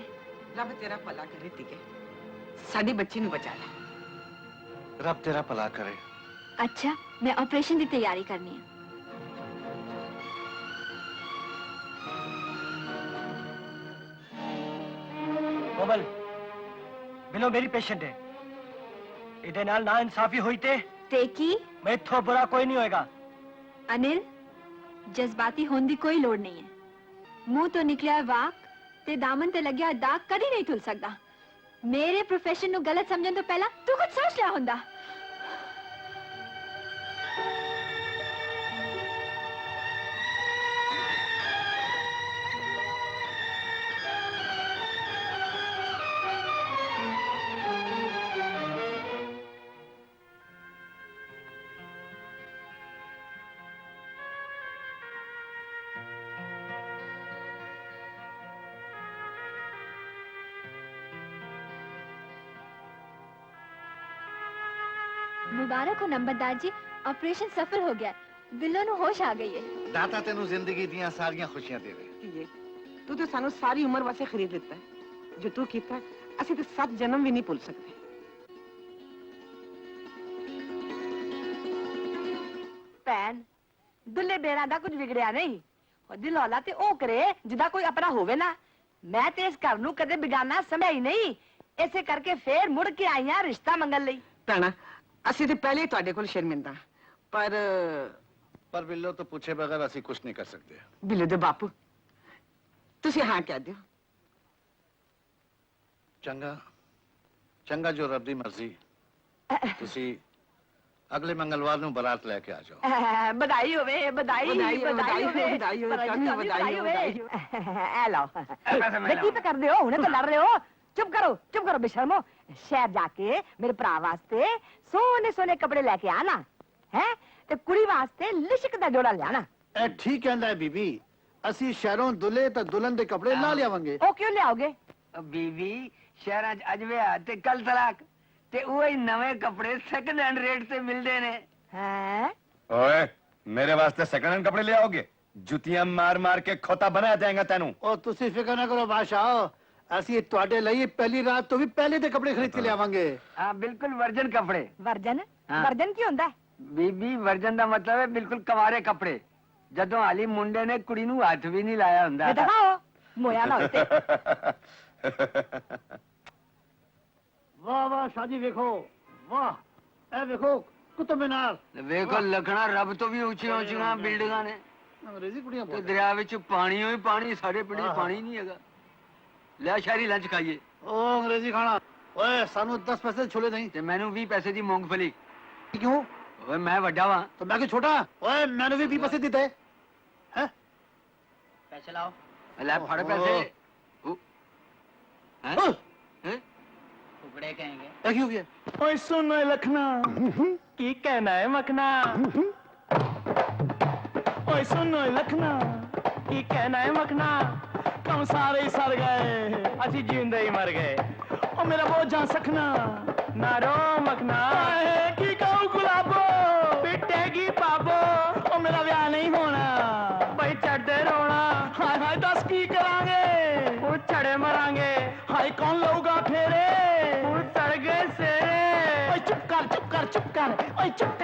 रब तेरा भला करे धीए साडी बच्ची नू बचा ले रब तेरा भला करे अच्छा मैं ऑपरेशन की तैयारी करनी है कोमल बिलो मेरी पेशेंट है इदे नाल ना इंसाफी हुई ते की मैं इथों बुरा कोई नहीं होएगा अनिल जज्बाती होने की कोई लोड़ नहीं है मुंह तो निकलिया वाक ते दामन ते लग्या दाग कदी नहीं धुल सकता मेरे प्रोफेशन नु गलत समझन तो पहला तू कुछ सोच लिया हुंदा मुबारक हो नंबरदार जी ऑपरेशन सफल हो गया बिल्लो नु होश आ गई है दाता तेनू जिंदगी दियां सारियां खुशियां देवे ਧੀਏ ਤੂੰ ਤੇ ਸਾਨੂੰ ਸਾਰੀ ਉਮਰ ਵਾਸਤੇ ਖਰੀਦ ਲਿੱਤਾ ਹੈ ਜੋ ਤੂੰ ਕੀਤਾ ਅਸੀਂ ਤੇ 7 ਜਨਮ ਵੀ ਨਹੀਂ ਭੁੱਲ ਸਕਦੇ ਭੈਣ ਦੁੱਲੇ ਬੇਰਾਂ ਦਾ ਕੁਝ ਵਿਗੜਿਆ ਨਹੀਂ ਉਹ ਦਿਲੌਲਾ ਤੇ ਉਹ ਕਰੇ ਜਿਹਦਾ ਕੋਈ ਆਪਣਾ ਹੋਵੇ ਨਾ ਮੈਂ ਤੇ ਇਸ ਘਰ ਨੂੰ ਕਦੇ ਬਿਗਾਨਾ ਸਮਝਿਆ ਹੀ ਨਹੀਂ ਇਸੇ ਕਰਕੇ ਫੇਰ ਮੁੜ ਕੇ ਆਈਆਂ ਰਿਸ਼ਤਾ ਮੰਗਣ ਲਈ ਭੈਣਾ ਅਸੀਂ ਤੇ ਪਹਿਲੇ ਹੀ ਤੁਹਾਡੇ ਕੋਲ ਸ਼ਰਮਿੰਦਾ पर बिल्लो तो पूछे बगैर असि कुछ नहीं कर सकते ਬਿੱਲੂ ਦੇ ਬਾਪੂ ਤੁਸੀਂ ਹਾਂ ਕਹਿ ਦਿਓ चंगा चंगा जो रब दी मर्जी तुसी अगले मंगलवार ਨੂੰ ਬਾਰਾਤ ਲੈ ਕੇ ਆ ਜਾਓ बधाई होवे बधाई बधाई हो, बधाई बधाई हो, होवे बधाई हो, बधाई काका, होवे, बधाई हो, बधाई होवे। ए लाओ पैसे मैं देखी पे कर दे हो हुने तो लड़ रहे हो चुप करो बेशर्मो शहर जाके मेरे भरा वास्ते सोने सोने कपड़े लेके आना है ते कुड़ी वास्ते लिशक दा जोड़ा ले आना ਇਹ ਠੀਕ ਕਹਿੰਦਾ ਹੈ ਬੀਬੀ ਅਸੀਂ ਸ਼ਹਿਰੋਂ ਦੁਲੇ ਤਾਂ ਦੁਲਹਨ ਦੇ ਕੱਪੜੇ ਨਾ ਲਿਆਵਾਂਗੇ ओ क्यों ले आओगे बीबी शहर अज विआह ते कल तलाक ते वही नवे कपड़े सेकंड हैंड रेट ते मिलदे ने हैं ओए मेरे वास्ते सेकंड हैंड कपड़े ले आओगे जुतियां मार मार के खोता बनाया जाएगा तेनू ਉਹ ਤੁਸੀਂ ਫਿਕਰ ਨਾ ਕਰੋ ਬਾਦਸ਼ਾਹ ਅਸੀਂ ਤੁਹਾਡੇ ਲਈ ਪਹਿਲੀ ਰਾਤ ਤੋਂ ਵੀ ਪਹਿਲੇ ਦੇ ਕੱਪੜੇ ਖਰੀਦ ਕੇ ਲਿਆਵਾਂਗੇ हाँ बिल्कुल वर्जन कपड़े वर्जन हाँ। वर्जन की होंदा है बीबी वर्जन का मतलब है बिल्कुल कवारे कपड़े जदों हाली मुंडे ने कुड़ी नू हाथ भी नहीं लाया हुंदा ये दिखाओ मोया ना होते ਵਾਹ ਵਾਹ ਸ਼ਾਦੀ ਵੇਖੋ ਵਾਹ ਇਹ ਵੇਖੋ ਕੁਤਬ ਮੀਨਾਰ ਵੇਖੋ ਲਖਣਾ ਰੱਬ ਤੋਂ ਵੀ ਉੱਚੀਆਂ ਉੱਚੀਆਂ ਬਿਲਡਿੰਗਾਂ ਨੇ ਅੰਗਰੇਜ਼ੀ ਕੁੜੀਆਂ ਤੇ ਬਹੁਤ ਦਰਿਆ ਵਿੱਚ ਪਾਣੀ ਹੋਈ ਪਾਣੀ ਸਾਡੇ ਪਿੰਡ 'ਚ ਪਾਣੀ ਨਹੀਂ ਹੈਗਾ ਲੈ ਸ਼ਹਿਰੀ ਲੰਚ ਖਾਈਏ ਉਹ ਅੰਗਰੇਜ਼ੀ ਖਾਣਾ ਓਏ ਸਾਨੂੰ 10 ਪੈਸੇ ਛੋਲੇ ਨਹੀਂ ਤੇ ਮੈਨੂੰ 20 ਪੈਸੇ ਦੀ ਮੂੰਗਫਲੀ ਕਿਉਂ ਓਏ ਮੈਂ ਵੱਡਾ ਵਾਂ ਤਾਂ ਮੈਂ ਕਿ ਛੋਟਾ ਓਏ ਮੈਨੂੰ ਵੀ 20 ਪੈਸੇ ਦਿੱਤੇ ਹੈ पैसे लाओ ਲੈ ਫੜ ਪੈਸੇ ਹੈ ਹੈ टुकड़े कहेंगे ਇਹ ਕੀ ਹੋ ਗਿਆ ओए सुन ओए लखना की कहना है मखना ओए सुन ओए लखना की कहना है मखना कम सारे ही सड़ गए असी जींदे ही मर गए ओ मेरा बोझा सखना ना रो मखना की कहूं गुलाबो पिटेगी पाबो ओ मेरा ब्याह नहीं होना भाई चढ़ते रोना हाय हाय दस की करांगे वो चढ़े मरांगे हाय कौन लऊगा फेरे वो चढ़ गए सेरे ओए चुप कर ओए चुप कर ओए चुप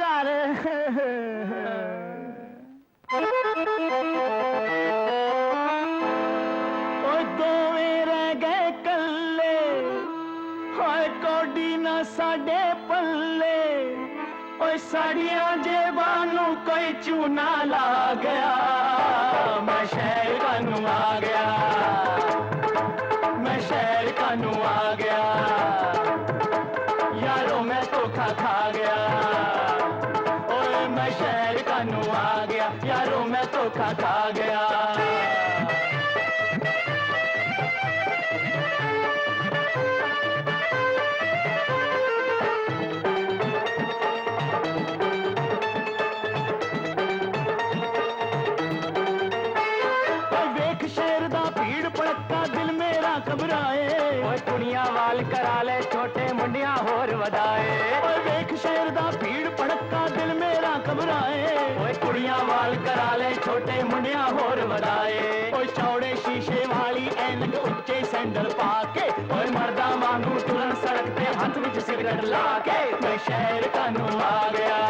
कर ओए दोवें रह गए कल्ले हाय कोडी ना साडे पल्ले ओए साड़ियां जेबां नू कोई चूना ला गया मैं शहर कानू आ गया मैं शहर कानू आ गया यारों मैं धोखा खा गया ओए मैं शहर कानू आ गया यारों मैं धोखा खा गया वेख शहर दा भीड़ भड़का दिल मेरा घबराए ओए कुड़ियां वाल करा ले छोटे मुंडियां होर वधाए ओए वेख शहर दा भीड़ भड़का दिल मेरा घबराए ओए कुड़ियां वाल करा ले छोटे मुंडियां होर वधाए ओए चौड़े शीशे वाली ऐनक उच्चे सैंडल पाके ओए मर्दा वांगू तुरन सड़क ते हाथ विच सिगरेट लाके मैं शहर कानू आ गया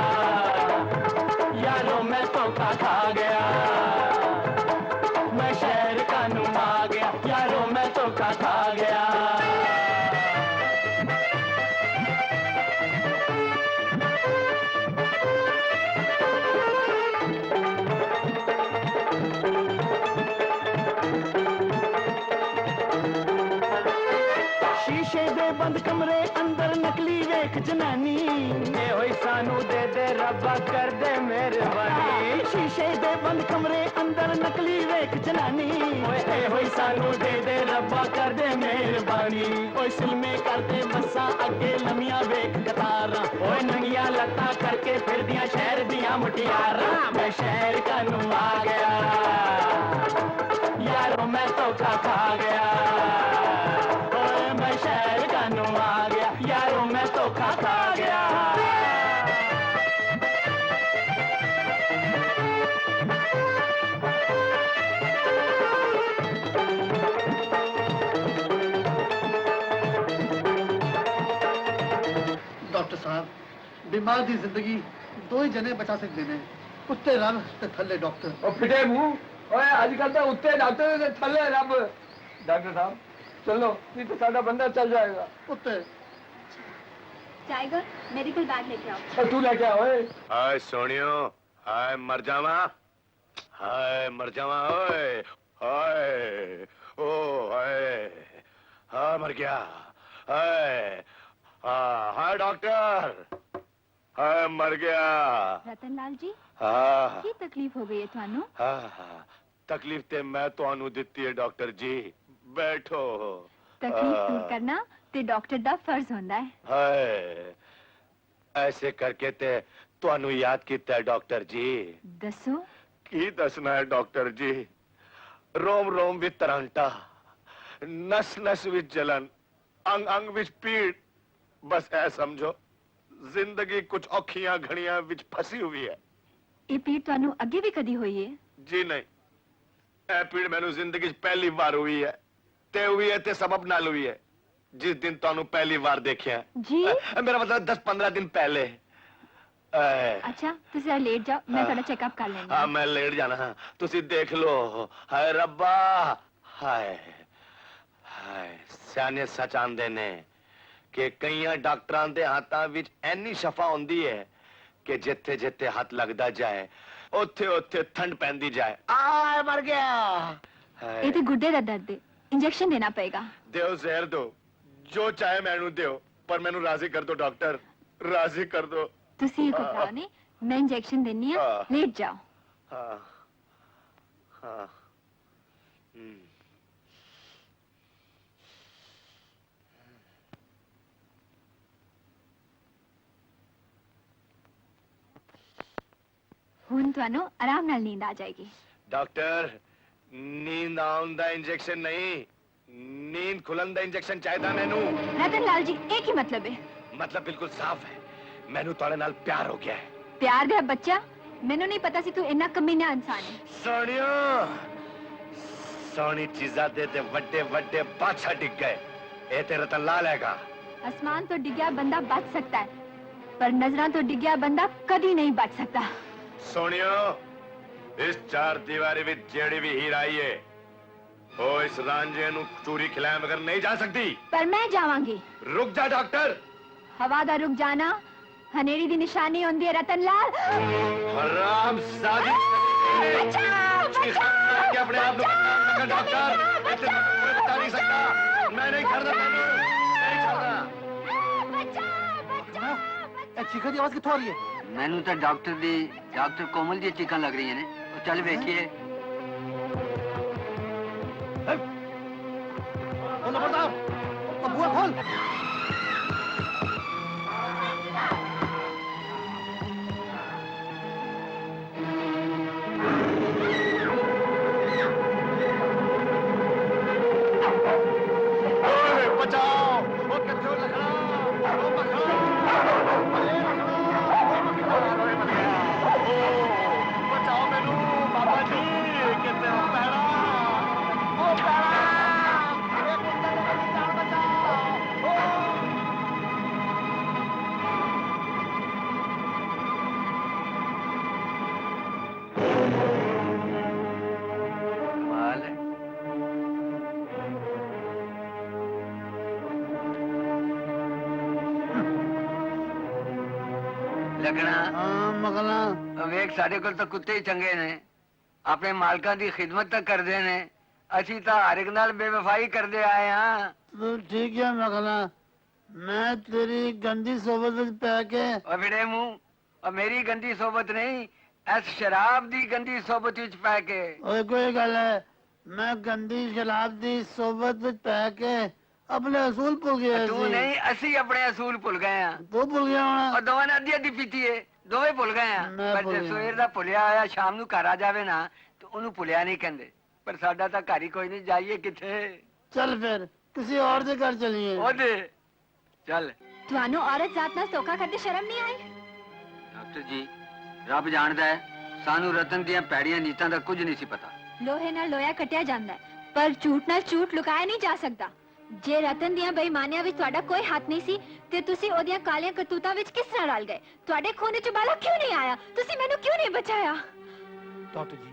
यारों मैं धोखा खा गया मैं शहर कानू आ गया यारों मैं धोखा खा गया शीशे दे बंद कमरे अंदर नकली वेख जनानी ये होई सानू दे रब्बा कर दे मेहरबानी शीशे दे बंद कमरे अंदर नकली वेख जनानी ओए ए होई सानू दे रब्बा कर दे मेहरबानी ओए सिलमे करते बसा अगे लमिया वेख कतारा ओए नंगिया लत्ता करके फिरदियां शहर दियां मुटियारा मैं शहर कानू आ गया यारों मैं धोखा खा गया ओए मैं शहर कानू आ गया यारों मैं धोखा खा गया ਡਾਕਟਰ ਸਾਹਿਬ ਬਿਮਾਰ ਦੀ ਜ਼ਿੰਦਗੀ ਦੋ ਹੀ ਜਣੇ ਬਚਾ ਸਕਦੇ ਨੇ ਉੱਤੇ ਰੱਬ ਤੇ ਥੱਲੇ ਡਾਕਟਰ ਉਹ ਫਿਟੇ ਮੂੰਹ ਓਏ ਅੱਜ ਕੱਲ ਤਾਂ ਉੱਤੇ ਡਾਕਟਰ ਤੇ ਥੱਲੇ ਰੱਬ ਡਾਕਟਰ ਸਾਹਿਬ चलो नहीं तो साਡਾ बंदा चल जाएगा ਉੱਤੇ टाइगर मेडिकल बैग लेके आओ और तू लेके आ ओए हाय सोनियो हाय मर जावा ओए हाय ओ हाय हाँ मर गया हाय हाय डॉक्टर, हाय मर गया। रतन लाल जी हाँ की तकलीफ हो गई है थानू? हाँ, तकलीफ ते मैं ਤੁਹਾਨੂੰ ਦਿੱਤੀ है डॉक्टर जी, बैठो। तकलीफ दूर करना ते डॉक्टर दा फर्ज होंदा है। हाय ऐसे करके ते ਤੁਹਾਨੂੰ याद किया है डॉक्टर जी। दसो की दसना है डॉक्टर जी, रोम रोम विच तरंटा, नस नस विच जलन, अंग अंग विच पीड़, बस ऐ समझो जिंदगी कुछ औखियां घड़ियां विच फंसी हुई है। ये पीड़ थानू अगे भी कदी हुई है? जी नहीं, ऐ पीड़ मैनू जिंदगी च पहली बार हुई है, ते हुई है ते सबब नाल हुई है जिस दिन तानू पहली बार देखिया। जी मेरा मतलब 10-15 दिन पहले। अच्छा तुसी जरा लेट जाओ, मैं थोड़ा चेकअप कर लेंगी। हाँ मैं लेट जाना, हाँ तुसी देख लो। हाय रब्बा, हाय हाय सियाने सच आंदे ने कि कईयां डॉक्टरां दे हाथां विच ऐनी शफा हुंदी है कि जिथे जिथे हाथ लगदा जाए ओथे ओथे ठंड पैंदी जाए। आ मर गया। ये तो गुड्डे दा दर्द है, इंजेक्शन देना पड़ेगा। देओ जहर दो, जो चाहे मैनू देओ, पर मैनू राजी कर दो डॉक्टर, राजी कर दो। तुसी घबराओ नहीं, मैं इंजेक्शन देनी है, लेट जाओ। हाँ हाँ हुन थानू आराम नाल नींद आ जाएगी। डॉक्टर नींद आउन दा इंजेक्शन नहीं, नींद खुलन दा इंजेक्शन चाहिदा मैनू। रतन लाल जी एक ही मतलब है। मतलब बिल्कुल साफ है, मैनू तोड़े नाल प्यार हो गया है। प्यार दे बच्चा, मैनू नहीं पता सी तू इन्ना कमीना इंसान है। सोनियो सोनी चीजा दे ते वड्डे वड्डे बादशाह डिग गए, ए ते रतन लाल हैगा। आसमान तो डिग्या बंदा बच सकता है, पर नजरां तो डिग्या बंदा कभी नहीं बच सकता। सोनियो इस चार दीवारी विच जेड़ी भी हीर आई है वो इस रांझे नू चूरी खिलाए मगर नहीं जा सकती। पर मैं जावांगी। रुक जा डॉक्टर। हवा दा रुक जाना हनेरी दी निशानी होंदी है रतन लाल। हराम जादी के अपने आप को डॉक्टर इतना बता नहीं सकता, मैं नहीं कर रहा, नहीं कर रहा। चीखा दी आवाज कित्थों आ रही है? मैनू तो डॉक्टर कोमल दी चीखां लग रही ने। चल वेखिए। बुआ खोल। बचाओ, वो कच्चो लखड़ा, वो मखड़ा, बचाओ मैनू बाबा जी, कितने पैरा, वो पैरा, कमाल है। लगना मगला वेख साडे कोल तो कुत्ते ही चंगे ने, अपने मालकां दी खिदमत तक करदे ने, असी तो हर एक नाल बेवफाई करदे आए हां। तू ठीक है मगला, मैं तेरी गंदी सोबत विच पै के और फिरे मुंह, और मेरी गंदी सोबत नहीं, इस शराब दी गंदी सोबत विच पै के। ओए कोई गल है, मैं गंदी शराब दी सोबत विच पै के अपने असूल भुल गया। तू नहीं, असी अपने असूल भुल गए हैं। तू भुल गया होना। और दोवां ने अद्धी अद्धी पीती है, दोवे भुल गए हैं। मैं पर भुल जे गया। सवेर दा भुलिया आया शाम नू घर आ जावे ना तो ओनू भुलिया नहीं कहंदे। पर साडा तां घर ही कोई नहीं, जाइए किथे। चल फिर किसी और दे घर चलिए। ओदे चल। ਤੁਹਾਨੂੰ औरत जात ਨਾਲ ਧੋਖਾ ਕਰਦੇ ਸ਼ਰਮ ਨਹੀਂ ਆਈ? डॉक्टर जी रब जानदा है सानू रतन दियां पैड़ियां नीतां दा कुछ नहीं सी पता। ਲੋਹੇ ਨਾਲ ਲੋਹਾ ਕਟਿਆ ਜਾਂਦਾ ਹੈ, ਪਰ ਝੂਠ ਨਾਲ ਝੂਠ ਲੁਕਾਇਆ ਨਹੀਂ ਜਾ ਸਕਦਾ। ਜੇ ਰਤਨ ਦੀਆਂ ਬੇਈਮਾਨੀਆਂ ਵਿੱਚ ਤੁਹਾਡਾ ਕੋਈ ਹੱਥ ਨਹੀਂ ਸੀ ਤੇ ਤੁਸੀਂ ਉਹਦੀਆਂ ਕਾਲੀਆਂ ਕਰਤੂਤਾਂ ਵਿੱਚ ਕਿਸ ਤਰ੍ਹਾਂ ਰਲ ਗਏ? ਤੁਹਾਡੇ ਖੂਨ ਵਿੱਚ ਉਬਾਲਾ ਕਿਉਂ ਨਹੀਂ ਆਇਆ? ਤੁਸੀਂ ਮੈਨੂੰ ਕਿਉਂ ਨਹੀਂ ਬਚਾਇਆ? डॉक्टर जी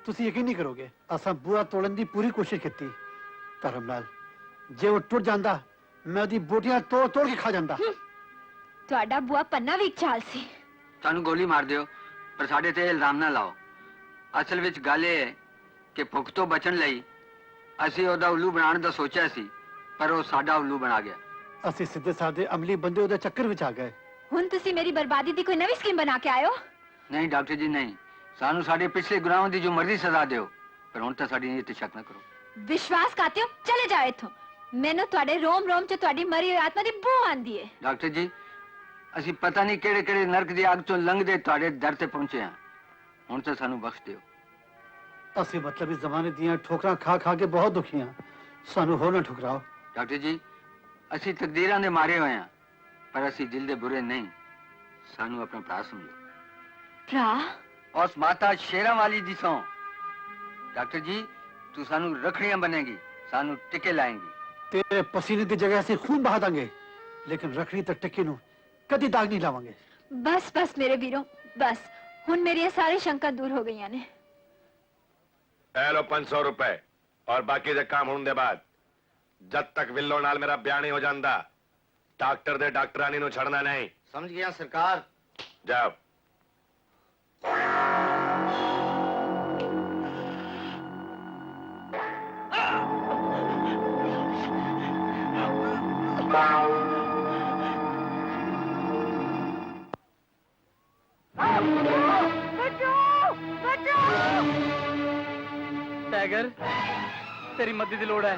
ਤੁਸੀਂ ਯਕੀਨ ਨਹੀਂ ਕਰੋਗੇ, ਅਸਾਂ ਬੂਆ ਤੋੜਨ ਦੀ ਪੂਰੀ ਕੋਸ਼ਿਸ਼ ਕੀਤੀ। ਧਰਮ ਨਾਲ ਜੇ ਉਹ ਟੁੱਟ ਜਾਂਦਾ ਮੈਂ ਉਹਦੀ ਬੋਟੀਆਂ ਤੋੜ ਤੋੜ ਕੇ ਖਾ ਜਾਂਦਾ। ਤੁਹਾਡਾ ਬੂਆ ਪੰਨਾ ਵੀ ਇੱਕ ਚਾਲ ਸੀ। ਸਾਨੂੰ ਗੋਲੀ ਮਾਰ ਦਿਓ ਪਰ ਸਾਡੇ ਤੇ ਇਲਜ਼ਾਮ ਨਾ ਲਾਓ। ਅਸਲ ਵਿੱਚ ਗੱਲ ਇਹ ਹੈ ਕਿ ਭੁੱਖ ਤੋਂ ਬਚਣ ਲਈ ਅਸੀਂ ਉਹਦਾ ਉੱਲੂ ਬਣਾਉਣ ਦਾ ਸੋਚਿਆ ਸੀ, ਪਰ ਉਹ ਸਾਡਾ ਉੱਲੂ ਬਣਾ ਗਿਆ। ਅਸੀਂ ਸਿੱਧੇ ਸਾਦੇ ਅਮਲੀ ਬੰਦੇ ਉਹਦੇ ਚੱਕਰ ਵਿੱਚ ਆ ਗਏ। ਹੁਣ ਤੁਸੀਂ ਮੇਰੀ ਬਰਬਾਦੀ ਦੀ ਕੋਈ ਨਵੀਂ ਸਕੀਮ ਬਣਾ ਕੇ ਆਏ ਹੋ। ਨਹੀਂ ਡਾਕਟਰ ਜੀ ਨਹੀਂ, ਸਾਨੂੰ ਸਾਡੇ ਪਿਛਲੇ ਗੁਨਾਹਾਂ ਦੀ ਜੋ ਮਰਜ਼ੀ ਸਜ਼ਾ ਦਿਓ, ਪਰ ਹੁਣ ਤਾਂ ਸਾਡੀ ਨੀਅਤ ਤੇ ਸ਼ੱਕ ਨਾ ਕਰੋ। ਵਿਸ਼ਵਾਸਘਾਤਿਓ, ਚਲੇ ਜਾਓ ਇੱਥੋਂ। ਮੈਨੂੰ ਤੁਹਾਡੇ ਰੋਮ ਰੋਮ 'ਚ ਤੁਹਾਡੀ ਮਰੀ ਹੋਈ ਆਤਮਾ ਦੀ ਬੂ ਆਂਦੀ ਏ। ਡਾਕਟਰ ਜੀ, ਅਸੀਂ ਪਤਾ ਨਹੀਂ ਕਿਹੜੇ ਕਿਹੜੇ ਨਰਕ ਦੀ ਅੱਗ ਤੋਂ ਲੰਘਦੇ ਤੁਹਾਡੇ ਦਰ ਤੇ ਪਹੁੰਚੇ ਹਾਂ, ਹੁਣ ਤਾਂ ਸਾਨੂੰ ਬਖਸ਼ ਦਿਓ। ਅਸੀਂ ਮਤਲਬੀ ਜ਼ਮਾਨੇ ਦੀਆਂ ਠੋਕਰਾਂ ਖਾ ਖਾ ਕੇ ਬਹੁਤ ਦੁਖੀ ਹਾਂ, ਸਾਨੂੰ ਹੋਰ ਨਾ ਠੁਕਰਾਓ। ਡਾਕਟਰ ਜੀ, ਅਸੀਂ ਤਕਦੀਰਾਂ ਦੇ ਮਾਰੇ ਹੋਏ ਹਾਂ, ਪਰ ਅਸੀਂ ਦਿਲ ਦੇ ਬੁਰੇ ਨਹੀਂ। ਸਾਨੂੰ ਆਪਣਾ ਭਰਾ ਸਮਝੋ। ਭਰਾ? ਉਸ ਮਾਤਾ ਸ਼ੇਰਾਂ ਵਾਲੀ ਦੀ ਸੌਂ। ਡਾਕਟਰ ਜੀ, ਤੂੰ ਸਾਨੂੰ ਰੱਖੜੀਆਂ ਬनेਗੀ, ਸਾਨੂੰ ਟਿਕੇ ਲਾਏਂਗੀ। ਤੇਰੇ ਪਸੀਨੇ ਦੀ ਜਗ੍ਹਾ ਅਸੀਂ ਖੂਨ ਬਹਾ ਦਾਂਗੇ, ਲੇਕਿਨ ਰੱਖੜੀ ਤੇ ਟਿੱਕੇ ਨੂੰ ਕਦੀ ਦਾਗ ਨਹੀਂ ਲਾਵਾਂਗੇ। ਬਸ ਬਸ ਮੇਰੇ ਵੀਰੋ, ਬਸ ਹੁਣ ਮੇਰੀਆਂ ਸਾਰੀ ਸ਼ੰਕਾ ਦੂਰ ਹੋ ਗਈਆਂ ਨੇ। ए लो 500 रुपए और बाकी दे काम होने दे बाद जब तक विल्लो नाल मेरा ब्याह नहीं हो जाता डॉक्टर दे डॉक्टरानी नु छड़ना नहीं। समझ गया सरकार। जाओ। टाइगर, तेरी मदद की लोड़ है।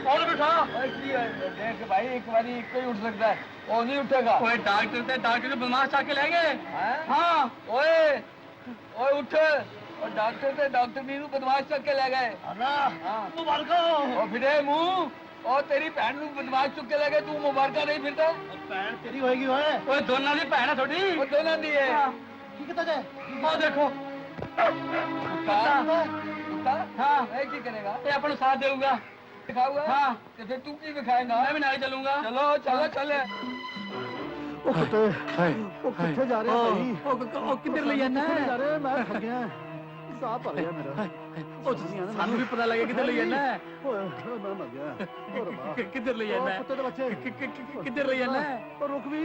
और उठा। देख भाई, एक बारी एक ही उठ सकता है, वो नहीं उठेगा। ओए डॉक्टर बदमाश आके ले गए। हाँ, ओए ओए उठ। और डॉक्टर नीरू बदमाश चक के ले गए। और फिर मुंह और तेरी भैन नू बदमाश चुक के ले गए, तू मुबारका नहीं फिरता। ਭੈਣ ਤੇਰੀ ਹੋਏਗੀ ਓਏ। ओए दोनों दी भैन है थोड़ी। वो दोनों दी है। ਕੀ ਕੀਤਾ ਜੇ? वो देखो कुत्ता। हाँ, ये की करेगा? ये अपन साथ देगा। दिखाऊगा। हाँ, तो फिर तू की दिखाएगा? मैं भी नहीं चलूंगा। चलो चलो चले। ਉਹ ਕਿੱਥੇ ਉਹ ਕਿੱਥੇ ਜਾ ਰਿਹਾ ਭਾਈ? ਉਹ ਕਿੱਧਰ ਲਈ ਜਾਣਾ ਹੈ? ਜਾ ਰਿਹਾ ਮੈਂ ਥੱਕ ਗਿਆ, ਸਾਹ ਭਰ ਗਿਆ ਮੇਰਾ। ਉਹ ਤੁਸੀਂ ਆਣਾ, ਸਾਨੂੰ ਵੀ ਪਤਾ ਲੱਗਿਆ ਕਿੱਧਰ ਲਈ ਜਾਣਾ ਹੈ। ਓਏ ਮੈਂ ਮਰ ਗਿਆ। ਓ ਰੱਬਾ, ਕਿੱਧਰ ਲਈ ਜਾਣਾ ਹੈ? ਕੁੱਤੇ ਦੇ ਬੱਚੇ ਕਿੱਧਰ ਲਈ ਜਾਣਾ ਹੈ? ਉਹ ਰੁਕ ਵੀ।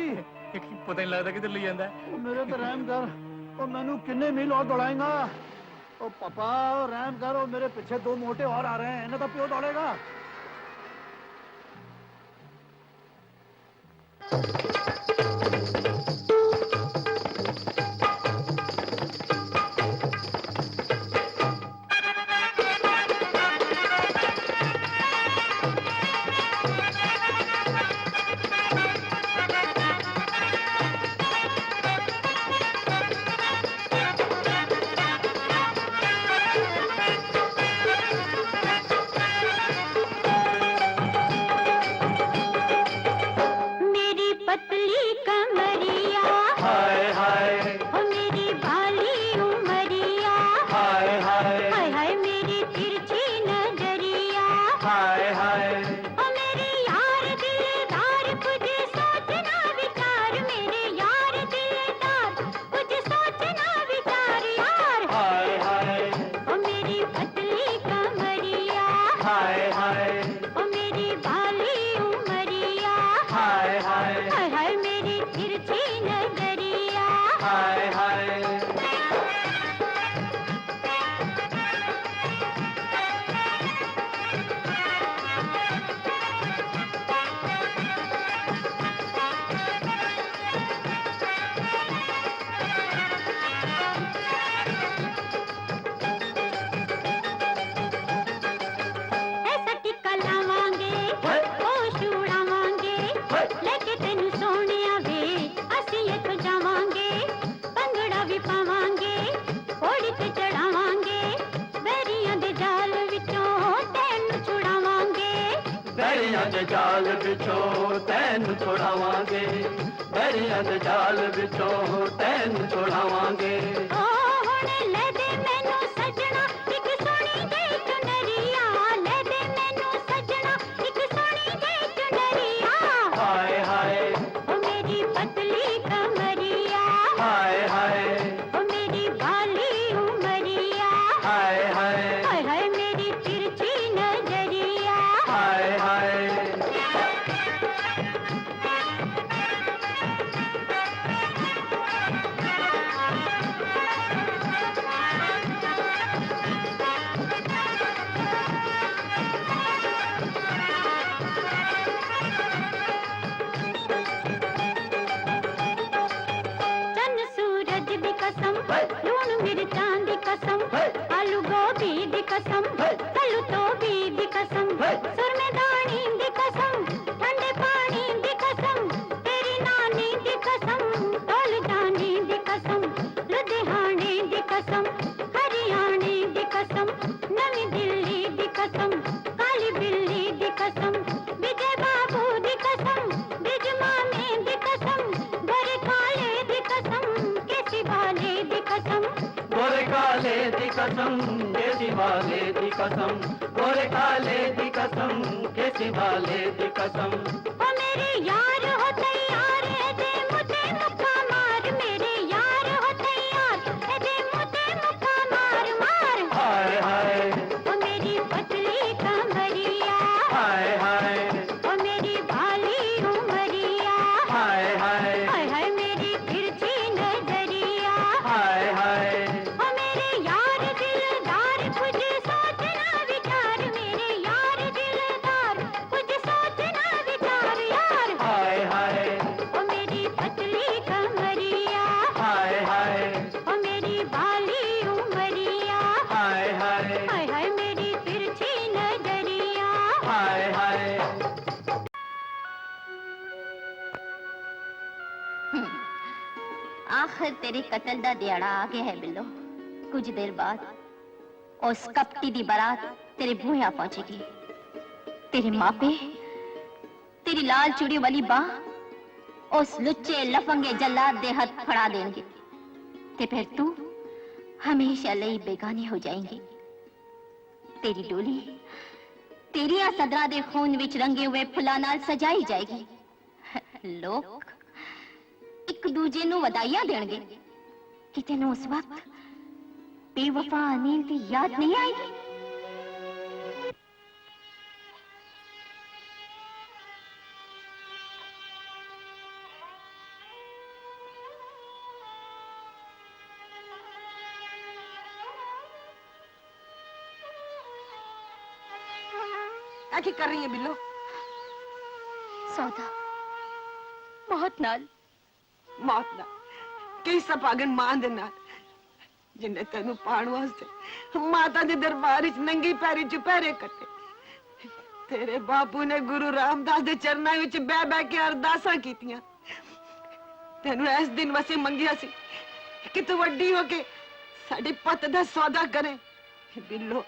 ਪਤਾ ਨਹੀਂ ਲੱਗਦਾ ਕਿੱਧਰ ਲਈ ਜਾਂਦਾ ਹੈ। ਉਹ ਮੇਰੇ ਤੇ ਰਹਿਮ ਕਰ, ਉਹ ਮੈਨੂੰ ਕਿੰਨੇ ਮੀਲ और दौड़ाएगा। ओ पापा रहम कर, ओ मेरे पीछे 2 मोटे और आ रहे हैं, इन्हें तो प्यो दौड़ेगा। मेरी पतली कमरिया, हाय हाय ओ मेरी भाली उमरिया, हाय हाय हाय हाय मेरी तिरछी नजरिया, हाय हाय ओ मेरे यार दिलदार, कुछ सोचना विचार, मेरे यार दिलदार, कुछ सोचना विचार यार। हाय हाय ओ मेरी पतली कमरिया, हाय हाय ओ मेरी भाली उमरिया, हाय हाय हाय हाय मेरी तिरछी नजरिया। हाय हाय ऐसा टिक्का लावांगे, होश उड़ावांगे, लेके तेनू सोहणिया वे असीं इत्थों जावांगे, भंगड़ा भी पावांगे, घोड़ी ते चढ़ावांगे, बैरियां दे जाल विचों तैनू छुड़ावांगे। बैरियां दे जाल विचों तैनू छुड़ावांगे, बैरियां दे जाल विचों तैनू छुड़ावांगे। ओ हुण ले दे मैनू सजना इक सोहणी जेही चुनरिया, ले दे मैनू सजना इक सोहणी जेही चुनरिया। हाय हाय ओ मेरी पतली कमरिया, हाय हाय ओ मेरी भाली उमरिया, हाय हाय हाय हाय मेरी तिरछी नजरिया। हाय हाय कसम केसी वाले दी कसम गोरे काले दी कसम केसी वाले दी कसम ओ मेरे यार हो तैयार है दे मुझे मुक्का मार मेरे यार हो तैयार है दे मुझे मुक्का मार मार हाय हाय ओ मेरी पतली कमरिया हाय हाय ओ मेरी भाली उमरिया हाय हाय हाय हाय मेरी तिरछी नजरिया हाय हाय ओ मेरे यार दिलदार कुछ सोचना विचार मेरे यार दिलदार कुछ सोचना विचार यार हाय हाय ओ मेरी पतली कमरिया हाय हाय ओ मेरी भाली उमरिया हाय हाय हाय हाय मेरी तिरछी नजरिया हाय हाय आखिर तेरे कत्ल दा दिहाड़ा आ गया है बिल्लो कुछ देर बाद उस कपटी दी बारात तेरे बूहे पहुंचेगी तेरे मापे तेरी लाल चूड़ी वाली बाह उस लुच्चे लफंगे जल्लाद दे हाथ फड़ा देंगे ते फिर तू हमेशा लई बेगानी हो जाएंगी तेरी डोली तेरिया सदरा दे खून विच रंगे हुए फुल्लां नाल सजाई जाएगी लोग एक दूजे ਨੂੰ ਵਧਾਈਆਂ ਦੇਣਗੇ ਕਿ ਤੈਨੂੰ ਉਸ ਵਕਤ ਬੇਵਫਾ ਅਨੀਲ ਦੀ ਯਾਦ ਨਹੀਂ ਆਏਗੀ क्या कर रही है बिल्लो? सौदा मौत नाल मौत ना कई सपागन मां दे नाल जिन्ने तेनू पाण वास्ते माता दे दरबार विच नंगी पैरी चुपहरे कटे तेरे बापू ने गुरु रामदास दे चरनां विच बह बह के अरदासां कीतियां तेनू इस दिन वसे मंगिया सी कि तू वड्डी हो के साडे पत दा सौदा करे बिल्लो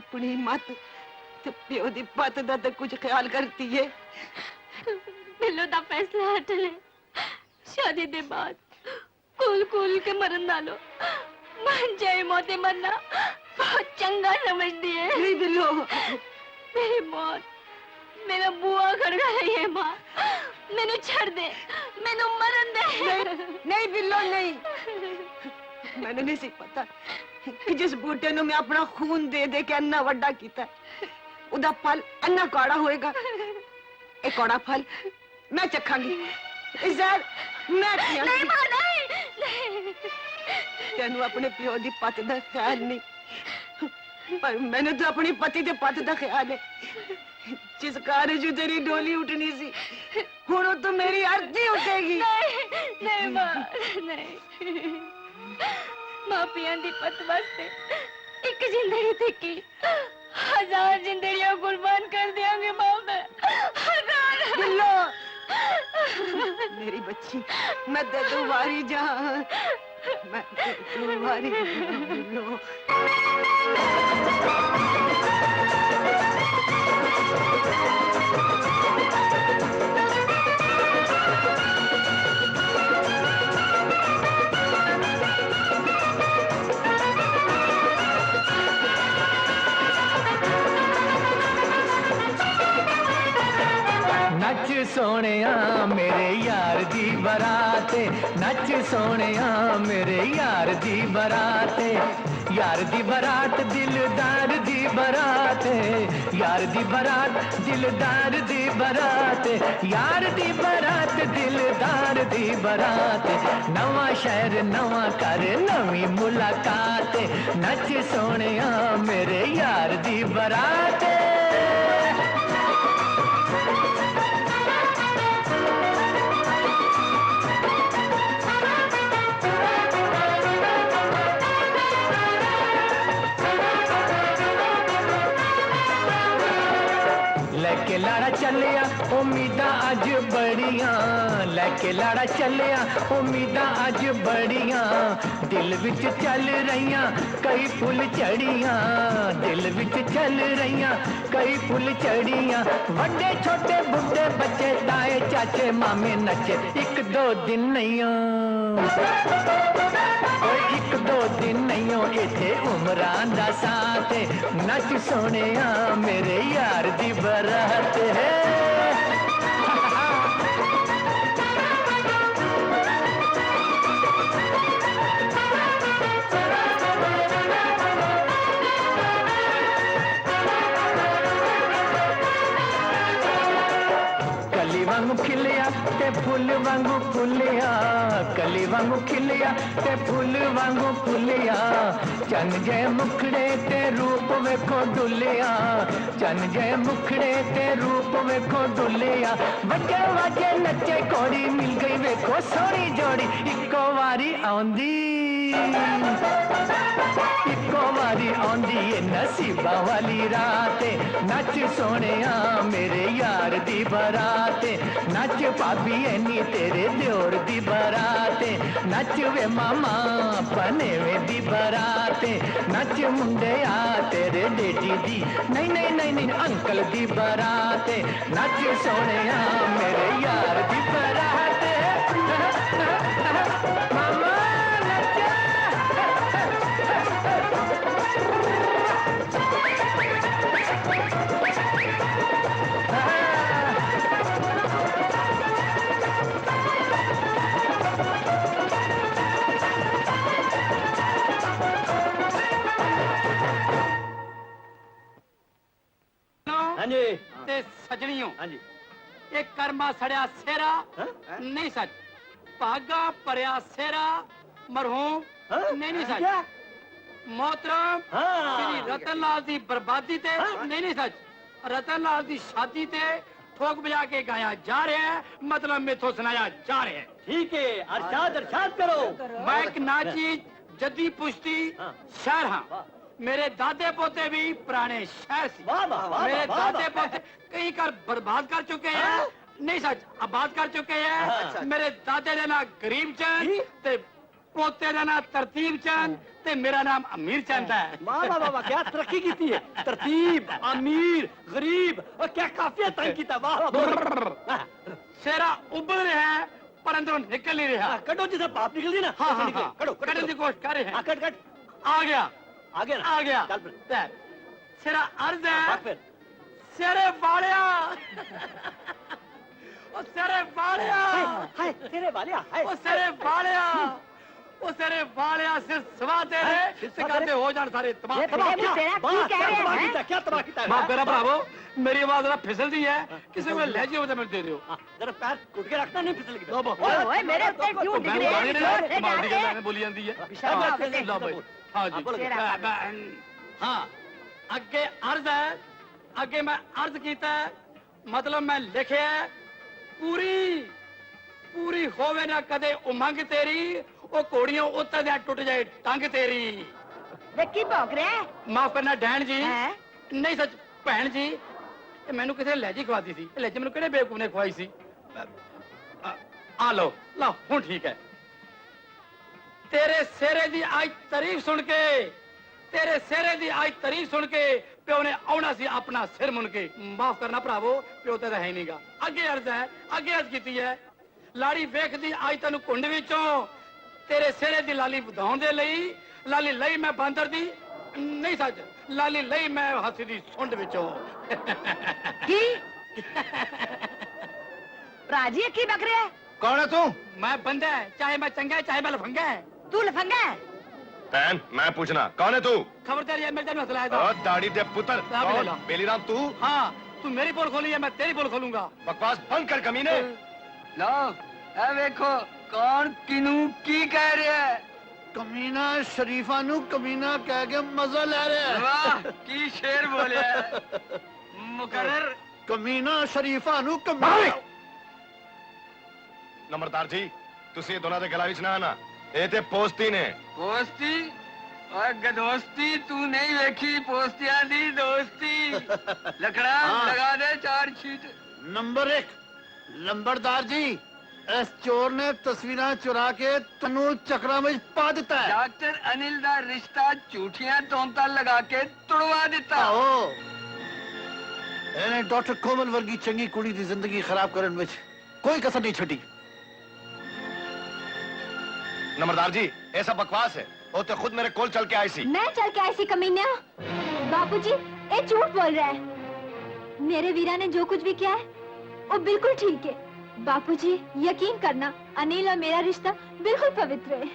अपनी मत ते प्यो दी पत दा ते कुछ ख्याल करती है बिल्लो दा फैसला हट ले शादी दे बाद कूल कूल के मरन नालो मन जाए मौते मरना बहुत चंगा समझती है नहीं बिल्लो मेरी मौत मेरा बुआ खड़का रही है माँ मैनू छड़ दे मैनू मरन दे नहीं बिल्लो नहीं मैंने नहीं सी पता कि जिस बूटे नु मैं अपना खून दे दे के अन्ना वड्डा कीता उदा फल अन्ना कौड़ा होएगा एक कौड़ा फल मैं चखांगी इज़र मैं नहीं मां नहीं तेनू अपने प्यो दी पत दा ख्याल नहीं पर मैंने तो अपनी पति दे पत दा ख्याल है जिस कारज तेरी डोली उठनी सी हुण तो मेरी अर्थी उठेगी नहीं मां नहीं मां पिया दी पत वास्ते एक जिंदगी थी की 1000 जिंदगियां कुर्बान कर दियांगे मां मैं 1000 बिल्लो मेरी बच्ची मैं दे दूं वारी जहां मैं दे दूं वारी जहां बिल्लो नच सोनिया मेरे यार दी बराते नच सोनिया मेरे यार दी बराते यार दी बरात दिलदार दी बराते यार दी बरात दिलदार दी बराते यार दी बरात दिलदार दी बराते नवा शहर नवा कर नवी मुलाकात नच सोनिया मेरे यार दी बराते लेके लाड़ा चलिया उम्मीदां अज बड़ियां लेके लाड़ा चलिया उम्मीदां अज बड़ियां दिल विच चल रहियां कई फुल चढ़ियां दिल विच चल रहियां कई फुल चढ़ियां वड्डे छोटे बुड्ढे बच्चे ताए चाचे मामे नचे एक दो दिन नहीं ਓਏ ਇੱਕ ਦੋ ਦਿਨ ਨਹੀਂ ਹੋ ਇੱਥੇ ਉਮਰਾਂ ਦਾ ਸਾਥ ਨੱਚ ਸੋਹਣਿਆ ਮੇਰੇ ਯਾਰ ਦੀ ਬਰਾਤ ਹੈ कली वांगू खिलिया ते फुल वांगू फुलिया कली वांगू खिलिया ते फुल वांगू फुलिया चन जय मुखड़े ते रूप वेखो डुलिया चन जय मुखड़े ते रूप वेखो डुलिया बच्चे वाजे नच्चे कोड़ी मिल गई वेखो सोहनी जोड़ी इको वारी आंदी इको वारी आंदी ए नसीबा वाली रात नच सोहणिया मेरे यार दी बरात नच भाभी एनी तेरे दियोर दी बरात नच वे मामा पनेवे दी बरात नच मुंडिया तेरे डेडी दी नहीं नहीं नहीं नहीं अंकल दी बरात नच सोहणिया मेरे यार दी बरात मामा ਹਾਂਜੀ ਤੇ ਸਜਣੀਓ ਹਾਂਜੀ ਇਹ ਕਰਮਾ ਸੜਿਆ ਸੇਰਾ ਨਹੀਂ ਸੱਚ ਭਾਗਾ ਭਰਿਆ ਸੇਰਾ ਮਰਹੂਮ ਨਹੀਂ ਨਹੀਂ ਸੱਚ मोहतरम श्री रतन लाल दी बर्बादी ते नहीं नहीं सच रतन लाल दी शादी ते ठोक बजा के गाया जा रहा है मतलब मेथो सुनाया जा रहा है ठीक है अरशाद अरशाद करो मैं एक नाची जद्दी पुश्ती शहर हाँ मेरे दादे पोते भी पुराने शहर से मेरे दादे पोते कहीं कर बर्बाद कर चुके हैं नहीं सच आबाद कर चुके हैं मेरे दादे ने ना गरीब चंद ते पोते का नाम तरतीब चंद ते मेरा नाम अमीर चंद है वाह वाह वाह क्या तरक्की की है तरतीब अमीर गरीब और क्या काफिया तंग किया वाह वाह शेरा उबल रहा है पर अंदरों निकल नहीं रहा कटो जिसे पाप निकल दी ना हाँ हाँ हाँ कटो कटने की कोशिश कर रहे हैं कट कट आ गया आ गया शेरा अर्ज है शेरे बाड़िया ओ शेरे बाड़िया हाय शेरे बाड़िया हाय ओ शेरे बाड़िया ओ तेरे वालिया सिर सवा दे रहे कहते हो जान सारे तबाह क्या तबाह किया है मेरा भरावो मेरी आवाज जरा फिसल दी है किसी को लहजे होते मैं दे दो जरा पैर घुट के रखना नहीं फिसल की ओए मेरे ऊपर क्यों डिग रहे हो मार दी मैंने बोली जाती है हां जी हां आगे अर्ज है आगे मैं अर्ज कीता है मतलब मैं लिखे है पूरी पूरी होवे ना कदे उमंग तेरी ओ कोड़ियों उत्तर दे टूट जाए टंग तेरी की भौंक रहा है माफ करना डैन जी नहीं सच भैन जी मैनू किसी लहजी खवाती सी लहजी मैनू किहड़े बेवकूफ ने खवाई सी आ लो लो हुण ठीक है तेरे सेरे दी आज तारीफ सुन के तेरे सेरे दी आज तारीफ सुन के प्यो ने आना सी अपना सिर मुन के माफ करना भरावो प्यो ते है नहींगा अगे अर्ज है अगे अर्ज की है लाड़ी वेखदी आज तेन कुंड विचों तेरे सिरे दी लाली वधाउण दे लई लाली लई मैं बांदर दी नहीं सच लाली लई मैं हाथी दी सुंड विचों की राजी की बक रहा है कौन है तू मैं बंदा है चाहे मैं चंगा है चाहे मैं लफंगा है तू लफंगा है बहन मैं पूछना कौन है तू खबरदार ये मेरे मसला है और दाढ़ी दे पुत्र कौन बेलीराम तू हाँ तू मेरी पोल खोली है मैं तेरी पोल खोलूंगा बकवास बंद कर कमीने लो ए देखो कौन किनू की कह रहे है कमीना शरीफा नु कमीना कह के मजा ले रहे हैं वाह की शेर बोले मुकर्रर कमीना शरीफा नु कमीना नंबरदार जी तुसी ये दोनों दे गला विच ना आना ए ते पोस्ती ने पोस्ती और गदोस्ती तू नहीं देखी पोस्तियां दी दोस्ती लकड़ा लगा दे 4 शीट नंबर 1 नंबरदार जी इस चोर ने तस्वीरां चुरा के तनु चक्रा में पा दिता है डॉक्टर अनिल दा रिश्ता झूठियां तोमता लगा के तुड़वा दिता इन्हें डॉक्टर कोमल वर्गी चंगी कुड़ी दी जिंदगी खराब करन विच कोई कसर नहीं छटी नंबरदार जी ये सब बकवास है। वो तो खुद मेरे कोल चल के आई सी। मैं चल के ऐसी कमीना। बापूजी ये झूठ बोल रहा है। मेरे वीरा ने जो कुछ भी किया है वो बिल्कुल ठीक है। बापूजी यकीन करना, अनिल और मेरा रिश्ता बिल्कुल पवित्र है।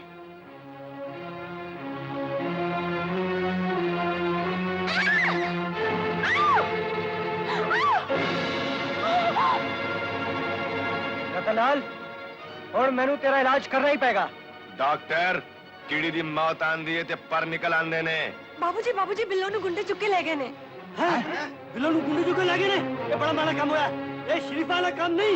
रतनलाल और मैनू तेरा इलाज करना ही पेगा। डॉक्टर कीड़ी दी मौत आंदी है ते पर निकल आंदे ने। बाबूजी बिल्लो नु गुंडे चुक के ले गए ने। बिल्लो नु गुंडे चुके लागे ने। ये बड़ा माड़ा काम होया। ये शरीफा वाला काम नहीं।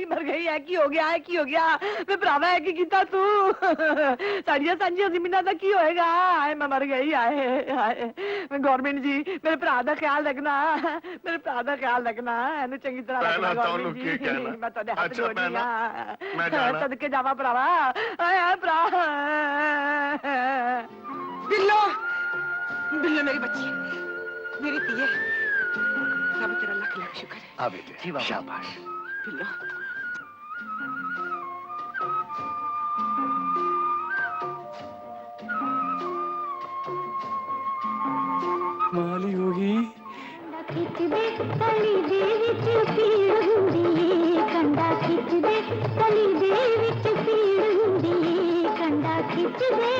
मर गई है की हो गया मैं भरावा है की कीता तू साड़ियां सांझियां जमीनां दा की होएगा। आए मैं मर गई। आए गवर्नमेंट जी मेरे भरा दा ख्याल रखना, मेरे भरा दा ख्याल रखना, एनु चंगी तरह रखना गवर्नमेंट जी। मैं तोड़े हाथ जोड़नी हां, सदके जावा भरावा। आए भरा बिल्लो बिल्लो मेरी बच्ची, मेरी धी, रब तेरा लख लख शुक्र है। हाँ बेटे शाबाश। बिल्लो माली होगी। खिच दे तली दे विच पीड़ हुंदी, कंडा खिच दे तली दे विच पीड़ हुंदी, कंडा खिच दे।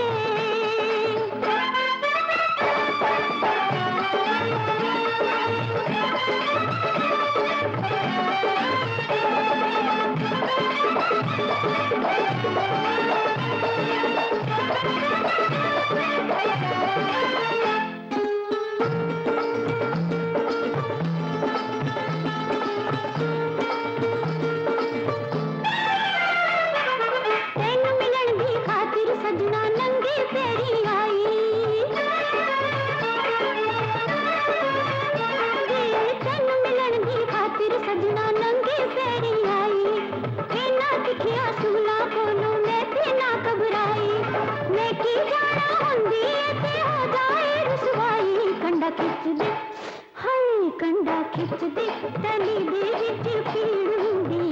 खिच दे तली दे विच पीड़ हुंदी,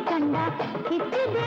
कंडा खिच दे।